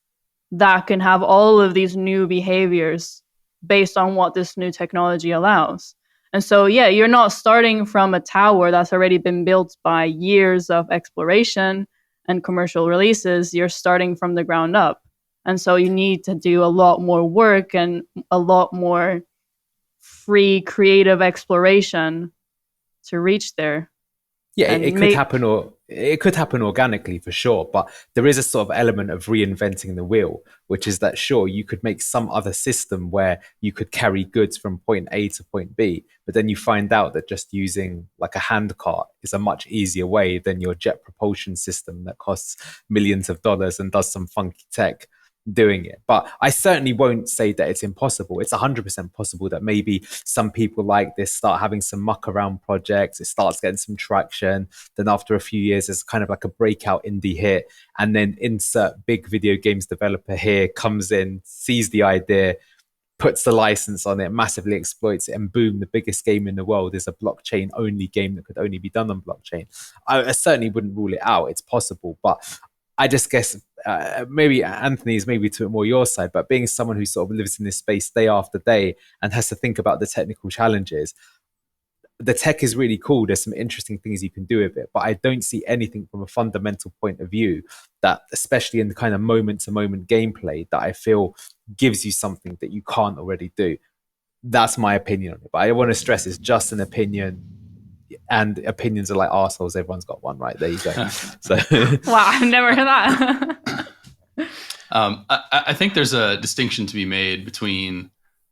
that can have all of these new behaviors based on what this new technology allows. And so, yeah, you're not starting from a tower that's already been built by years of exploration and commercial releases. You're starting from the ground up. And so you need to do a lot more work and a lot more free creative exploration to reach there. Yeah, it could happen organically for sure, but there is a sort of element of reinventing the wheel, which is that sure, you could make some other system where you could carry goods from point A to point B, but then you find out that just using like a hand cart is a much easier way than your jet propulsion system that costs millions of dollars and does some funky tech doing it. But I certainly won't say that it's impossible. It's 100% possible that maybe some people like this start having some muck around projects, it starts getting some traction, then after a few years there's kind of like a breakout indie hit, and then insert big video games developer here comes in, sees the idea, puts the license on it, massively exploits it, and boom, the biggest game in the world is a blockchain only game that could only be done on blockchain. I certainly wouldn't rule it out. It's possible, but I just guess maybe Anthony's maybe to more your side, but being someone who sort of lives in this space day after day and has to think about the technical challenges, the tech is really cool. There's some interesting things you can do with it, but I don't see anything from a fundamental point of view that, especially in the kind of moment-to-moment gameplay, that I feel gives you something that you can't already do. That's my opinion on it, but I want to stress it's just an opinion. And opinions are like arseholes. Everyone's got one, right? There you go. So, wow, I've never heard that. I think there's a distinction to be made between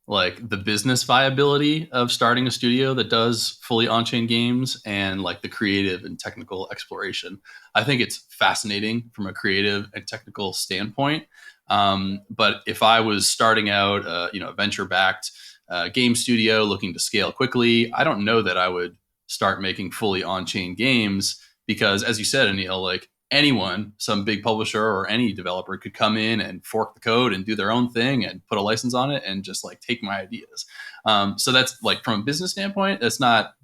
like the business viability of starting a studio that does fully on-chain games and like the creative and technical exploration. I think it's fascinating from a creative and technical standpoint. But if I was starting out, a venture-backed game studio looking to scale quickly, I don't know that I would start making fully on-chain games because, as you said, Anil, like anyone, some big publisher or any developer could come in and fork the code and do their own thing and put a license on it and just like take my ideas. So that's like from a business standpoint, that's not,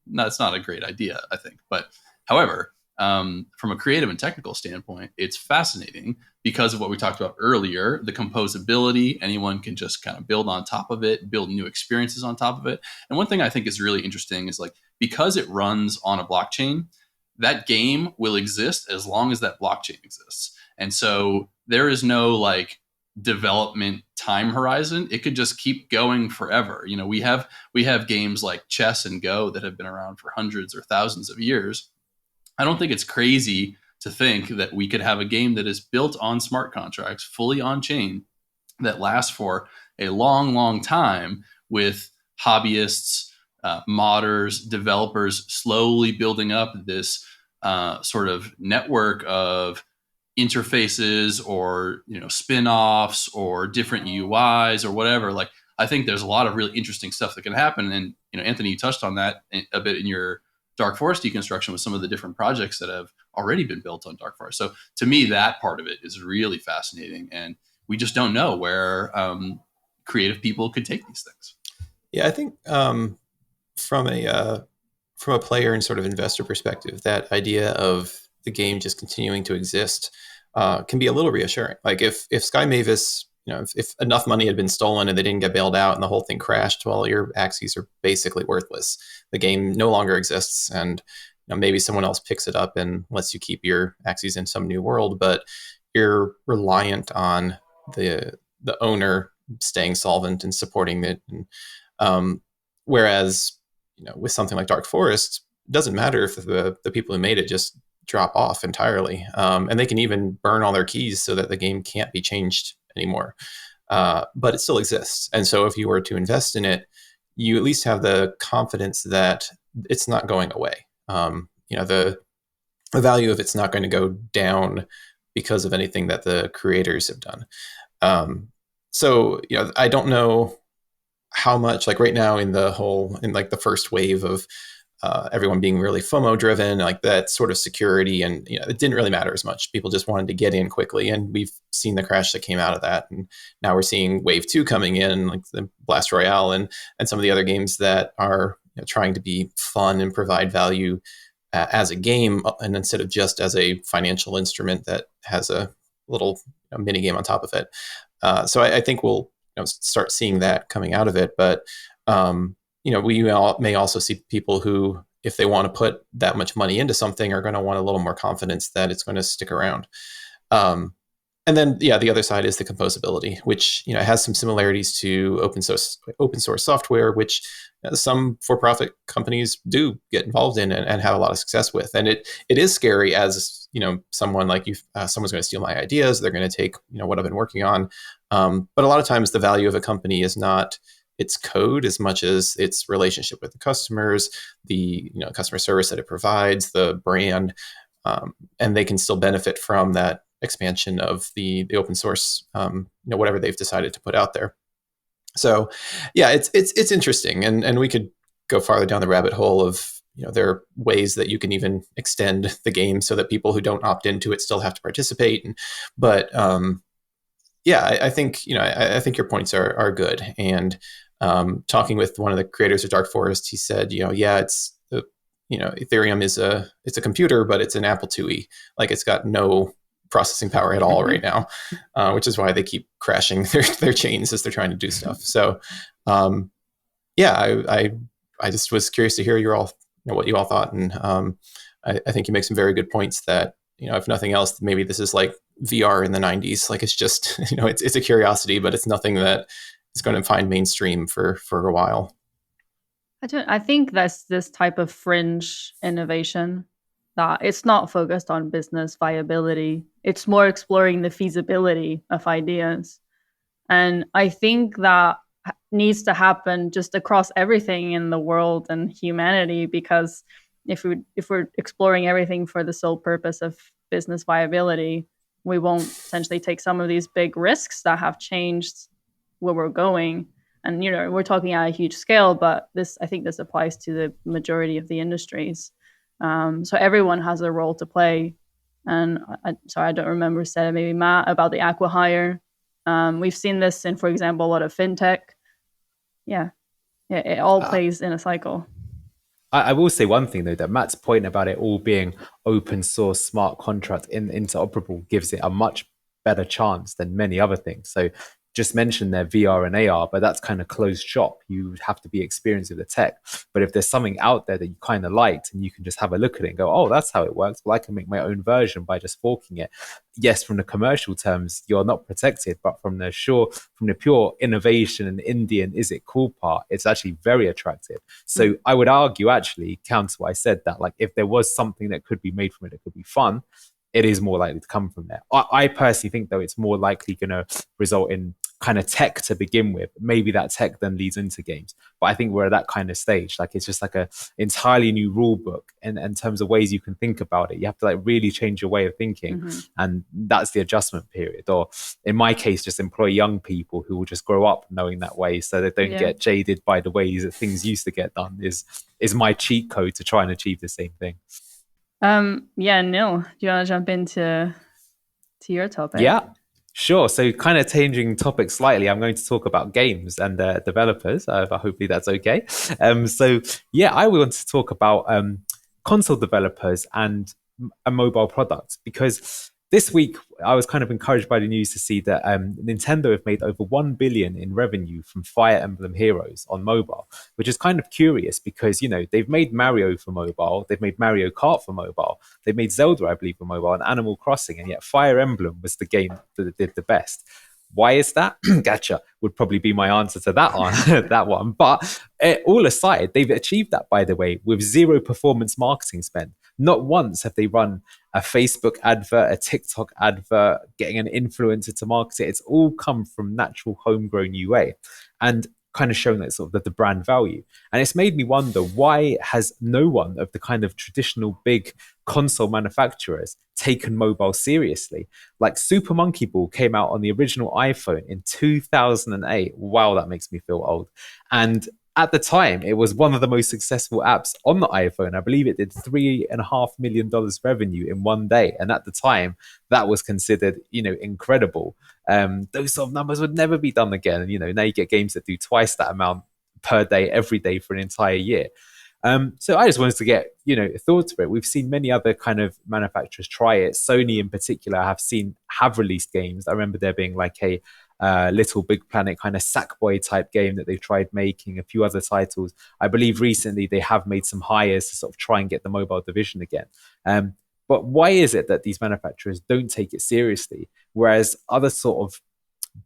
that's not a great idea, I think. But however, from a creative and technical standpoint, it's fascinating because of what we talked about earlier, the composability. Anyone can just kind of build on top of it, build new experiences on top of it. And one thing I think is really interesting is like, because it runs on a blockchain, that game will exist as long as that blockchain exists. And so there is no like development time horizon. It could just keep going forever. We have games like chess and Go that have been around for hundreds or thousands of years. I don't think it's crazy to think that we could have a game that is built on smart contracts, fully on chain, that lasts for a long, long time with hobbyists, modders, developers slowly building up this sort of network of interfaces or spin-offs or different UIs or whatever. Like, I think there's a lot of really interesting stuff that can happen. And Anthony, you touched on that a bit in your Dark Forest deconstruction with some of the different projects that have already been built on Dark Forest. So to me, that part of it is really fascinating, and we just don't know where creative people could take these things. Yeah, I think from a player and sort of investor perspective, that idea of the game just continuing to exist can be a little reassuring. Like if Sky Mavis, if enough money had been stolen and they didn't get bailed out and the whole thing crashed, well, your axes are basically worthless. The game no longer exists, and maybe someone else picks it up and lets you keep your axes in some new world, but you're reliant on the owner staying solvent and supporting it. And, whereas, with something like Dark Forest, it doesn't matter if the people who made it just drop off entirely, and they can even burn all their keys so that the game can't be changed anymore. But it still exists, and so if you were to invest in it, you at least have the confidence that it's not going away. The value of it's not going to go down because of anything that the creators have done. So I don't know how much, like right now in the first wave of everyone being really FOMO driven, like that sort of security, and it didn't really matter as much. People just wanted to get in quickly, and we've seen the crash that came out of that. And now we're seeing wave 2 coming in, like the Blast Royale and some of the other games that are trying to be fun and provide value as a game, and instead of just as a financial instrument that has a little mini game on top of it. So I think we'll start seeing that coming out of it. But we may also see people who, if they want to put that much money into something, are going to want a little more confidence that it's going to stick around. And then, the other side is the composability, which has some similarities to open source software, which some for-profit companies do get involved in and have a lot of success with. And it is scary as someone like you, someone's going to steal my ideas. They're going to take what I've been working on. But a lot of times, the value of a company is not its code as much as its relationship with the customers, the customer service that it provides, the brand, and they can still benefit from that expansion of the open source, whatever they've decided to put out there. So, it's interesting, and we could go farther down the rabbit hole of there are ways that you can even extend the game so that people who don't opt into it still have to participate. But I think I think your points are good. And talking with one of the creators of Dark Forest, he said, it's Ethereum is it's a computer, but it's an Apple IIe. Like, it's got no processing power at all right now, which is why they keep crashing their chains as they're trying to do stuff. So, I just was curious to hear what you all thought, and I think you make some very good points that if nothing else, maybe this is like VR in the 90s. Like, it's just it's a curiosity, but it's nothing that is going to find mainstream for a while. I think that's this type of fringe innovation that it's not focused on business viability. It's more exploring the feasibility of ideas. And I think that needs to happen just across everything in the world and humanity, because if we're exploring everything for the sole purpose of business viability, we won't essentially take some of these big risks that have changed where we're going. And we're talking at a huge scale, but I think this applies to the majority of the industries. So everyone has a role to play. And sorry, I don't remember said it, maybe Matt, about the acqui-hire. We've seen this in, for example, a lot of fintech. Yeah, it all plays in a cycle. I will say one thing though, that Matt's point about it all being open source, smart contract, interoperable gives it a much better chance than many other things. So just mentioned their VR and AR, but that's kind of closed shop. You have to be experienced with the tech. But if there's something out there that you kind of liked and you can just have a look at it and go, oh, that's how it works. Well, I can make my own version by just forking it. Yes, from the commercial terms, you're not protected, but from the pure innovation and Indian, is it cool part, it's actually very attractive. So I would argue, actually, counter what I said, that like if there was something that could be made from it that could be fun, it is more likely to come from there. I personally think, though, it's more likely going to result in kind of tech to begin with. Maybe that tech then leads into games. But I think we're at that kind of stage. Like, it's just like a entirely new rule book in terms of ways you can think about it. You have to like really change your way of thinking. And that's the adjustment period. Or in my case, just employ young people who will just grow up knowing that way, so they don't get jaded by the ways that things used to get done is my cheat code to try and achieve the same thing. Nil, do you want to jump into your topic? Yeah, sure. So kind of changing topic slightly, I'm going to talk about games and developers, but hopefully that's okay. I want to talk about console developers and a mobile product, because this week I was kind of encouraged by the news to see that Nintendo have made over 1 billion in revenue from Fire Emblem Heroes on mobile, which is kind of curious because, they've made Mario for mobile, they've made Mario Kart for mobile, they've made Zelda, I believe, for mobile, and Animal Crossing, and yet Fire Emblem was the game that did the best. Why is that? Gotcha would probably be my answer to that one. But all aside, they've achieved that, by the way, with zero performance marketing spend. Not once have they run a Facebook advert, a TikTok advert, getting an influencer to market it. It's all come from natural homegrown UA and kind of showing that sort of the brand value. And it's made me wonder, why has no one of the kind of traditional big console manufacturers taken mobile seriously? Like Super Monkey Ball came out on the original iPhone in 2008. Wow, that makes me feel old. And at the time, it was one of the most successful apps on the iPhone. I believe it did $3.5 million revenue in one day. And at the time, that was considered, incredible. Those sort of numbers would never be done again. And, now you get games that do twice that amount per day, every day for an entire year. So I just wanted to get, thoughts for it. We've seen many other kind of manufacturers try it. Sony in particular have released games. I remember there being like a Little Big Planet kind of Sackboy type game that they've tried making, a few other titles. I believe recently they have made some hires to sort of try and get the mobile division again. But why is it that these manufacturers don't take it seriously, whereas other sort of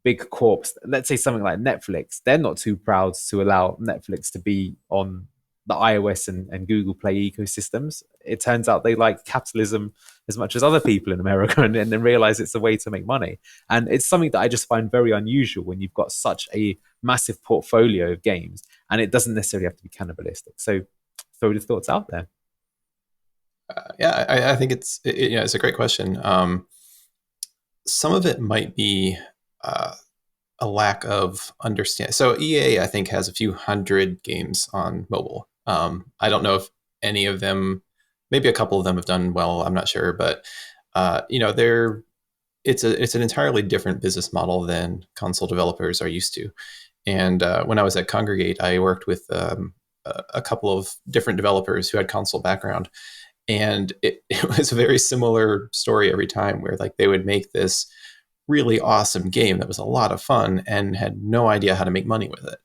big corps, let's say something like Netflix, they're not too proud to allow Netflix to be on the iOS and Google Play ecosystems? It turns out they like capitalism as much as other people in America, and then realize it's a way to make money. And it's something that I just find very unusual when you've got such a massive portfolio of games, and it doesn't necessarily have to be cannibalistic. So throw the thoughts out there. I think it's a great question. Some of it might be a lack of understanding. So EA, I think, has a few hundred games on mobile. I don't know if any of them, maybe a couple of them have done well. I'm not sure, but it's an entirely different business model than console developers are used to. And when I was at Congregate, I worked with a couple of different developers who had console background, and it was a very similar story every time, where like they would make this really awesome game that was a lot of fun and had no idea how to make money with it.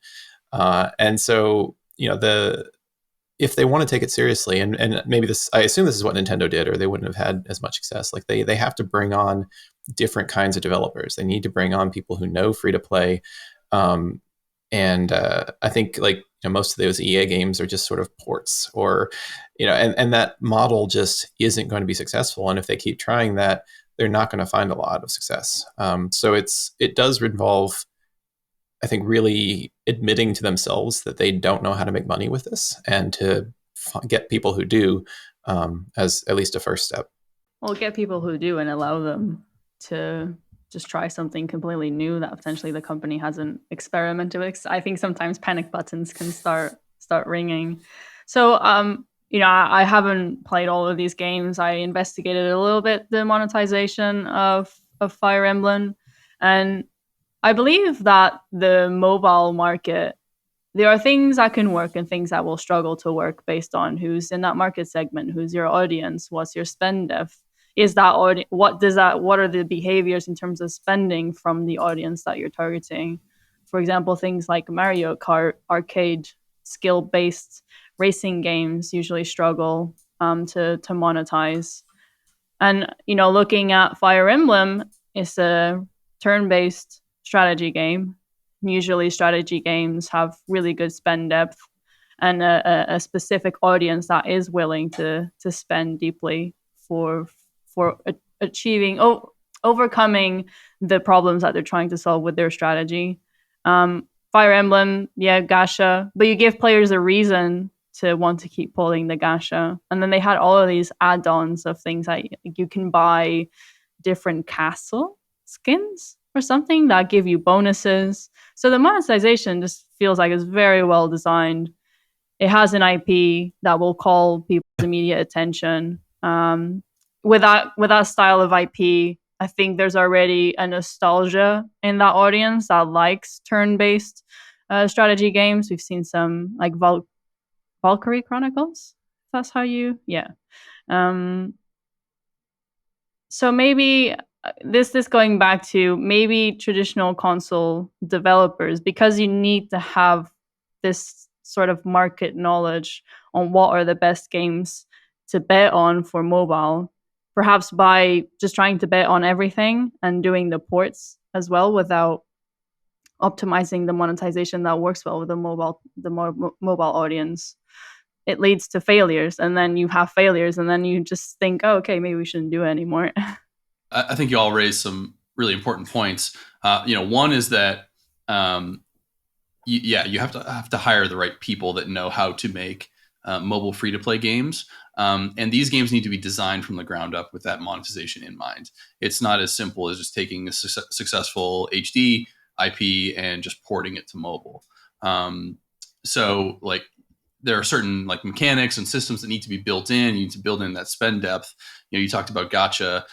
And so, if they want to take it seriously, and maybe I assume this is what Nintendo did, or they wouldn't have had as much success. Like they have to bring on different kinds of developers. They need to bring on people who know free to play. And I think most of those EA games are just sort of ports, or, and that model just isn't going to be successful. And if they keep trying that, they're not going to find a lot of success. So it does involve I think really admitting to themselves that they don't know how to make money with this, and to get people who do as at least a first step. Well, get people who do and allow them to just try something completely new that potentially the company hasn't experimented with. I think sometimes panic buttons can start ringing. So, I haven't played all of these games. I investigated a little bit the monetization of Fire Emblem, and I believe that the mobile market, there are things that can work and things that will struggle to work based on who's in that market segment, who's your audience, what's your spend depth. Is that what are the behaviors in terms of spending from the audience that you're targeting? For example, things like Mario Kart arcade skill-based racing games usually struggle to monetize. And looking at Fire Emblem, it's a turn-based strategy game. Usually strategy games have really good spend depth and a specific audience that is willing to spend deeply for achieving overcoming the problems that they're trying to solve with their strategy. Fire Emblem, yeah, gacha, but you give players a reason to want to keep pulling the gacha. And then they had all of these add-ons of things that you can buy different castle skins or something that give you bonuses. So the monetization just feels like it's very well designed. It has an IP that will call people's immediate attention. With that style of IP, I think there's already a nostalgia in that audience that likes turn-based strategy games. We've seen some like Valkyrie Chronicles. That's how yeah. So maybe this going back to maybe traditional console developers, because you need to have this sort of market knowledge on what are the best games to bet on for mobile, perhaps by just trying to bet on everything and doing the ports as well without optimizing the monetization that works well with the mobile audience. It leads to failures, and then you have failures, and then you just think, oh, okay, maybe we shouldn't do it anymore. I think you all raised some really important points. One is that you have to hire the right people that know how to make mobile free-to-play games. And these games need to be designed from the ground up with that monetization in mind. It's not as simple as just taking a successful HD IP and just porting it to mobile. So like there are certain like mechanics and systems that need to be built in. You need to build in that spend depth. You talked about gacha.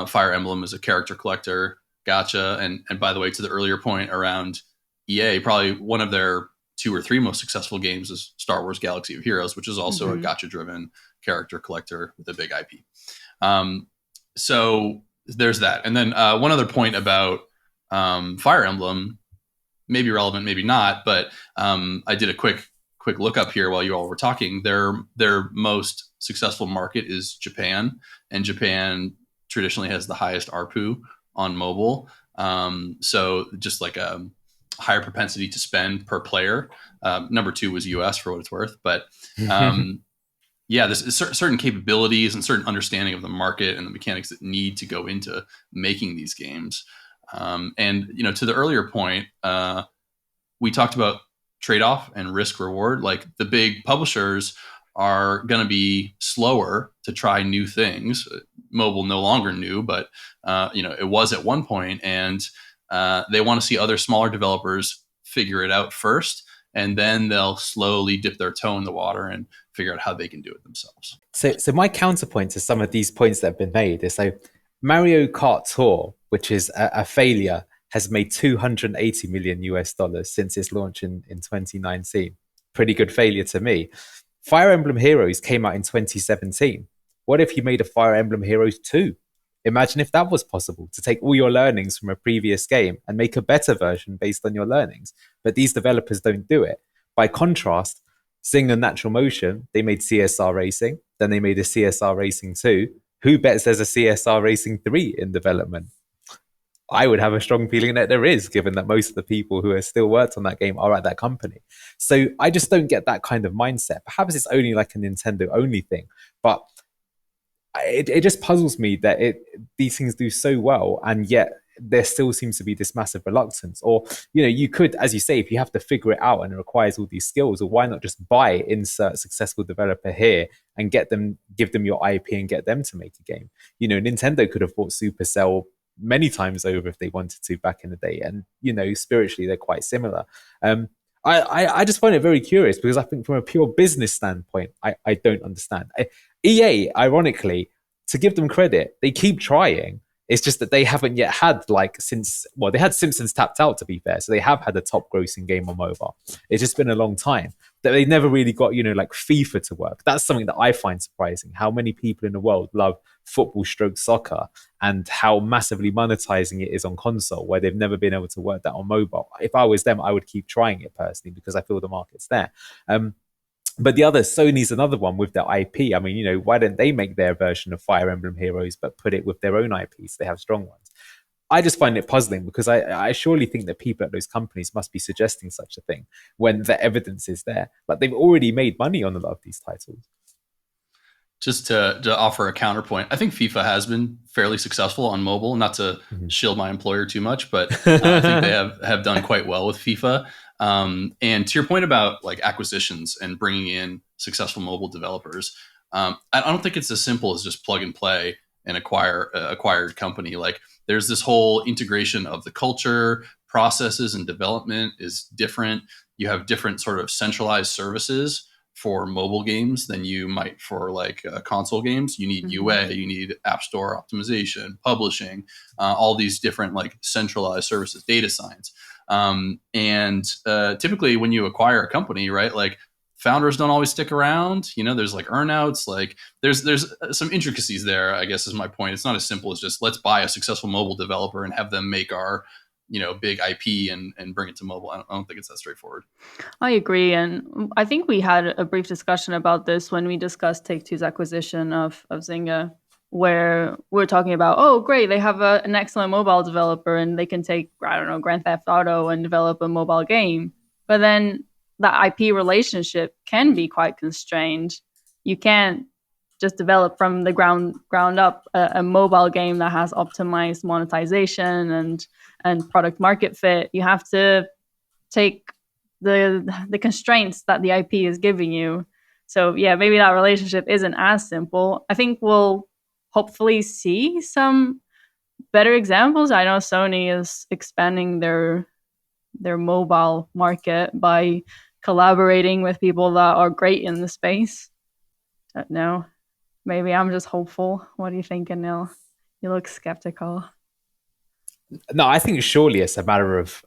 Fire Emblem is a character collector gacha. And by the way, to the earlier point around EA, probably one of their 2 or 3 most successful games is Star Wars Galaxy of Heroes, which is also a gacha-driven character collector with a big IP. So there's that. And then one other point about Fire Emblem, maybe relevant, maybe not, but I did a quick look up here while you all were talking. Their most successful market is Japan, and Japan traditionally has the highest ARPU on mobile. So just like a higher propensity to spend per player. Number 2 was US for what it's worth, but there's certain capabilities and certain understanding of the market and the mechanics that need to go into making these games. And to the earlier point, we talked about trade-off and risk reward. Like the big publishers are going to be slower to try new things. Mobile no longer new, but it was at one point, and they want to see other smaller developers figure it out first, and then they'll slowly dip their toe in the water and figure out how they can do it themselves. So my counterpoint to some of these points that have been made is, so Mario Kart Tour, which is a failure, has made $280 million since its launch in 2019. Pretty good failure to me. Fire Emblem Heroes came out in 2017. What if you made a Fire Emblem Heroes 2? Imagine if that was possible, to take all your learnings from a previous game and make a better version based on your learnings. But these developers don't do it. By contrast, Zing and Natural Motion, they made CSR Racing, then they made a CSR Racing 2. Who bets there's a CSR Racing 3 in development? I would have a strong feeling that there is, given that most of the people who are still worked on that game are at that company. So I just don't get that kind of mindset. Perhaps it's only like a Nintendo only thing, but it just puzzles me that these things do so well, and yet there still seems to be this massive reluctance. Or, you could, as you say, if you have to figure it out and it requires all these skills, or why not just insert successful developer here and give them your IP and get them to make a game? Nintendo could have bought Supercell many times over if they wanted to back in the day. And, spiritually, they're quite similar. I just find it very curious because I think from a pure business standpoint, I don't understand. EA, ironically, to give them credit, they keep trying. It's just that they haven't yet had they had Simpsons Tapped Out, to be fair. So they have had a top grossing game on mobile. It's just been a long time that they never really got, like FIFA to work. That's something that I find surprising. How many people in the world love football stroke soccer and how massively monetizing it is on console, where they've never been able to work that on mobile. If I was them, I would keep trying it personally because I feel the market's there. But the other, Sony's another one with their IP. I mean, why don't they make their version of Fire Emblem Heroes, but put it with their own IPs? They have strong ones. I just find it puzzling because I surely think that people at those companies must be suggesting such a thing when the evidence is there. Like, they've already made money on a lot of these titles. Just to offer a counterpoint, I think FIFA has been fairly successful on mobile. Not to shield my employer too much, but I think they have done quite well with FIFA. And to your point about like acquisitions and bringing in successful mobile developers, I don't think it's as simple as just plug and play and acquired company. Like, there's this whole integration of the culture, processes, and development is different. You have different sort of centralized services for mobile games than you might for like console games. You need UA, you need app store optimization, publishing, all these different like centralized services, data science. And typically when you acquire a company, right, like founders don't always stick around, there's like earnouts, like there's some intricacies there, I guess is my point. It's not as simple as just let's buy a successful mobile developer and have them make our big IP and bring it to mobile. I don't think it's that straightforward. I agree. And I think we had a brief discussion about this when we discussed Take-Two's acquisition of Zynga, where we're talking about, oh, great, they have an excellent mobile developer and they can take, Grand Theft Auto and develop a mobile game. But then that IP relationship can be quite constrained. You can't just develop from the ground up a mobile game that has optimized monetization and product market fit. You have to take the constraints that the IP is giving you. So yeah, maybe that relationship isn't as simple. I think we'll hopefully see some better examples. I know Sony is expanding their mobile market by collaborating with people that are great in the space. Don't know. Maybe I'm just hopeful. What do you think, Anil? You look skeptical. No, I think surely it's a matter of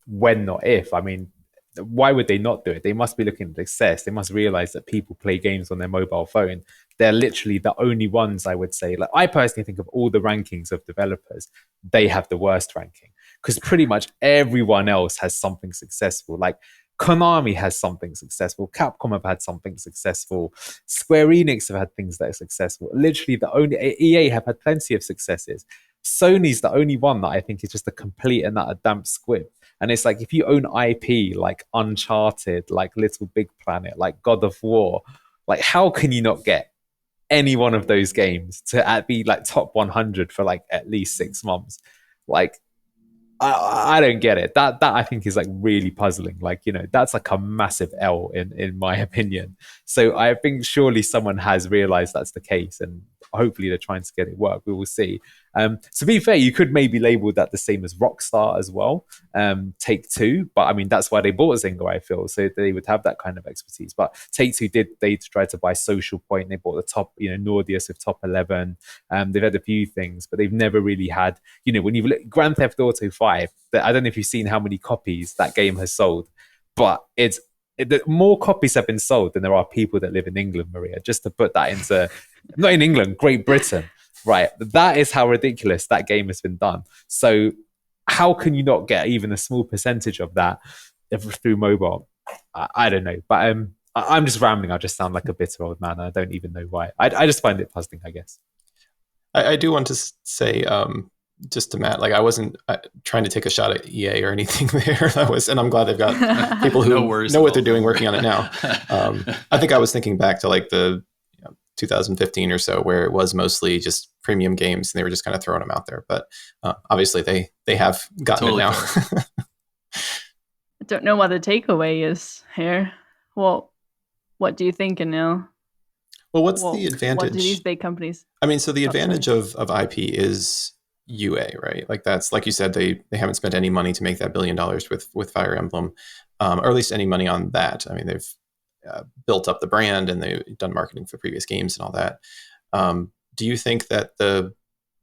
when, not if. I mean, why would they not do it? They must be looking at success. They must realize that people play games on their mobile phone. They're literally the only ones, I would say. Like, I personally think of all the rankings of developers, they have the worst ranking because pretty much everyone else has something successful. Like, Konami has something successful. Capcom have had something successful. Square Enix have had things that are successful. Literally, the only EA have had plenty of successes. Sony's the only one that I think is just a complete and utter damp squib. And it's like, if you own IP like Uncharted, like Little Big Planet, like God of War, like how can you not get any one of those games to be like top 100 for like at least 6 months? Like, I don't get it. That I think is like really puzzling. Like, that's like a massive L in my opinion. So I think surely someone has realized that's the case and hopefully they're trying to get it work. We will see. To be fair, you could maybe label that the same as Rockstar as well. Take-Two, but I mean, that's why they bought Zynga, I feel. So they would have that kind of expertise. But Take-Two they tried to buy Social Point. They bought the top, Nordeus with Top 11. They've had a few things, but they've never really had, when you look Grand Theft Auto 5, I don't know if you've seen how many copies that game has sold, but more copies have been sold than there are people that live in England, Maria, just to put that into, not in England, Great Britain, right? That is how ridiculous that game has been done. So how can you not get even a small percentage of that through mobile? I don't know, but I'm just rambling. I just sound like a bitter old man. I don't even know why. I just find it puzzling, I guess. I do want to say, just to Matt, like I wasn't trying to take a shot at EA or anything there. And I'm glad they've got people who know what they're doing working on it now. I think I was thinking back to like the 2015 or so, where it was mostly just premium games, and they were just kind of throwing them out there. But obviously, they have gotten Totally it now. I don't know what the takeaway is here. Well, what do you think, Anil? Well, what's the advantage? What do these big companies? I mean, so the advantage of IP is UA, right? Like that's, like you said, they haven't spent any money to make that $1 billion with Fire Emblem, or at least any money on that. I mean, they've built up the brand and they've done marketing for previous games and all that. Do you think that the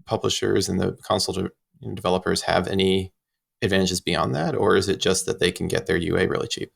publishers and the console developers have any advantages beyond that, or is it just that they can get their UA really cheap?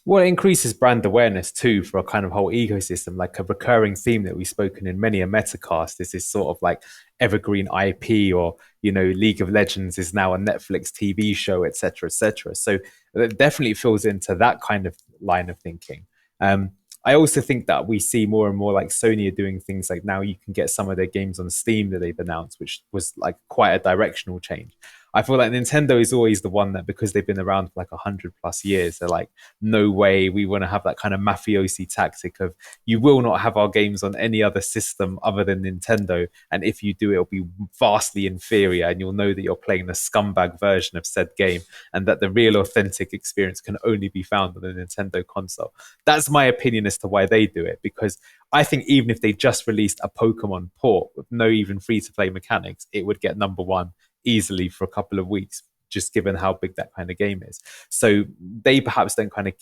Well, it increases brand awareness too for a kind of whole ecosystem. Like a recurring theme that we've spoken in many a Metacast is this sort of like evergreen IP, or, you know, League of Legends is now a Netflix TV show, etc., etc. So it definitely fills into that kind of line of thinking. I also think that we see more and more like Sony are doing things like now you can get some of their games on Steam that they've announced, which was like quite a directional change. I feel like Nintendo is always the one that, because they've been around for like 100+ years, they're like, no way, we want to have that kind of mafiosi tactic of, you will not have our games on any other system other than Nintendo, and if you do, it'll be vastly inferior, and you'll know that you're playing the scumbag version of said game, and that the real authentic experience can only be found on the Nintendo console. That's my opinion as to why they do it, because I think even if they just released a Pokemon port with no even free-to-play mechanics, it would get number one easily for a couple of weeks, just given how big that kind of game is. So they perhaps don't kind of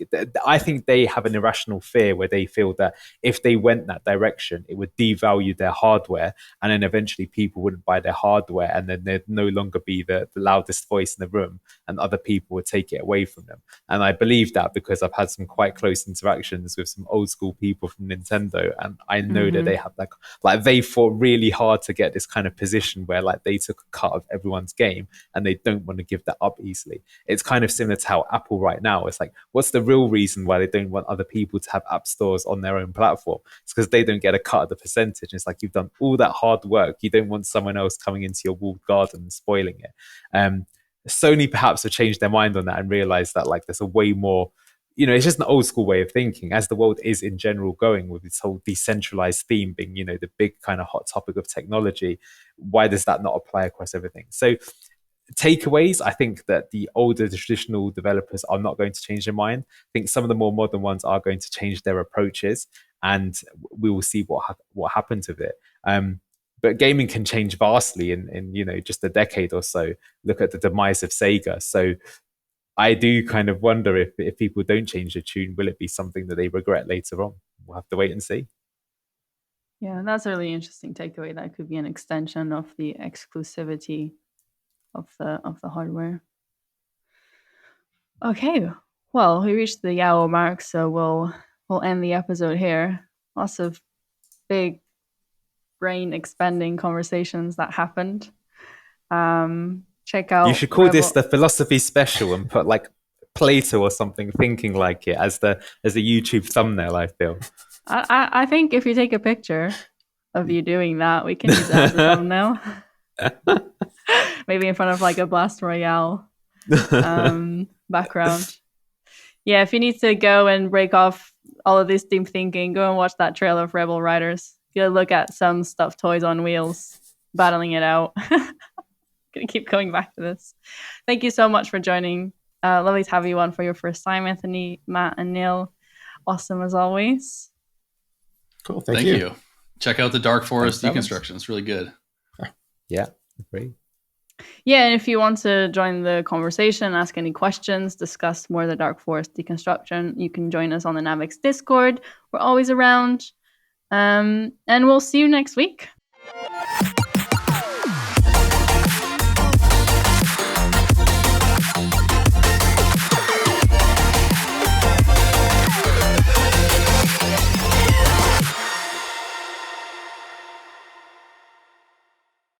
I think they have an irrational fear where they feel that if they went that direction, it would devalue their hardware, and then eventually people wouldn't buy their hardware, and then they'd no longer be the loudest voice in the room, and other people would take it away from them. And I believe that because I've had some quite close interactions with some old school people from Nintendo, and I know that they have like they fought really hard to get this kind of position where like they took a cut of everyone's game, and they don't want to give that up easily. It's kind of similar to how Apple right now, it's like, what's the real reason why they don't want other people to have app stores on their own platform? It's because they don't get a cut of the percentage. It's like, you've done all that hard work, you don't want someone else coming into your walled garden and spoiling it. Sony perhaps have changed their mind on that and realized that like there's a way more, you know, it's just an old school way of thinking, as the world is in general going with this whole decentralized theme being, you know, the big kind of hot topic of technology. Why does that not apply across everything? So takeaways, I think that the older traditional developers are not going to change their mind. I think some of the more modern ones are going to change their approaches, and we will see what happens with it. But gaming can change vastly in you know, just a decade or so. Look at the demise of Sega. So I do kind of wonder if people don't change the tune, will it be something that they regret later on? We'll have to wait and see. Yeah, that's a really interesting takeaway. That could be an extension of the exclusivity of the hardware. Okay, well, we reached the hour mark, so we'll end the episode here. Lots of big brain expanding conversations that happened. Check out. You should call this the philosophy special and put like Plato or something thinking like it as the YouTube thumbnail, I feel. I think if you take a picture of you doing that, we can use that as a thumbnail. Maybe in front of like a Blast Royale background. Yeah, if you need to go and break off all of this deep thinking, go and watch that trailer of Rebel Riders. Go look at some stuffed toys on wheels, battling it out. Gonna keep going back to this. Thank you so much for joining. Lovely to have you on for your first time, Anthony, Matt, and Neil. Awesome as always. Cool. Thank you. Check out the Dark Forest deconstruction. It's really good. Yeah, great. Yeah, and if you want to join the conversation, ask any questions, discuss more of the Dark Forest deconstruction, you can join us on the Naavik's Discord. We're always around. And we'll see you next week.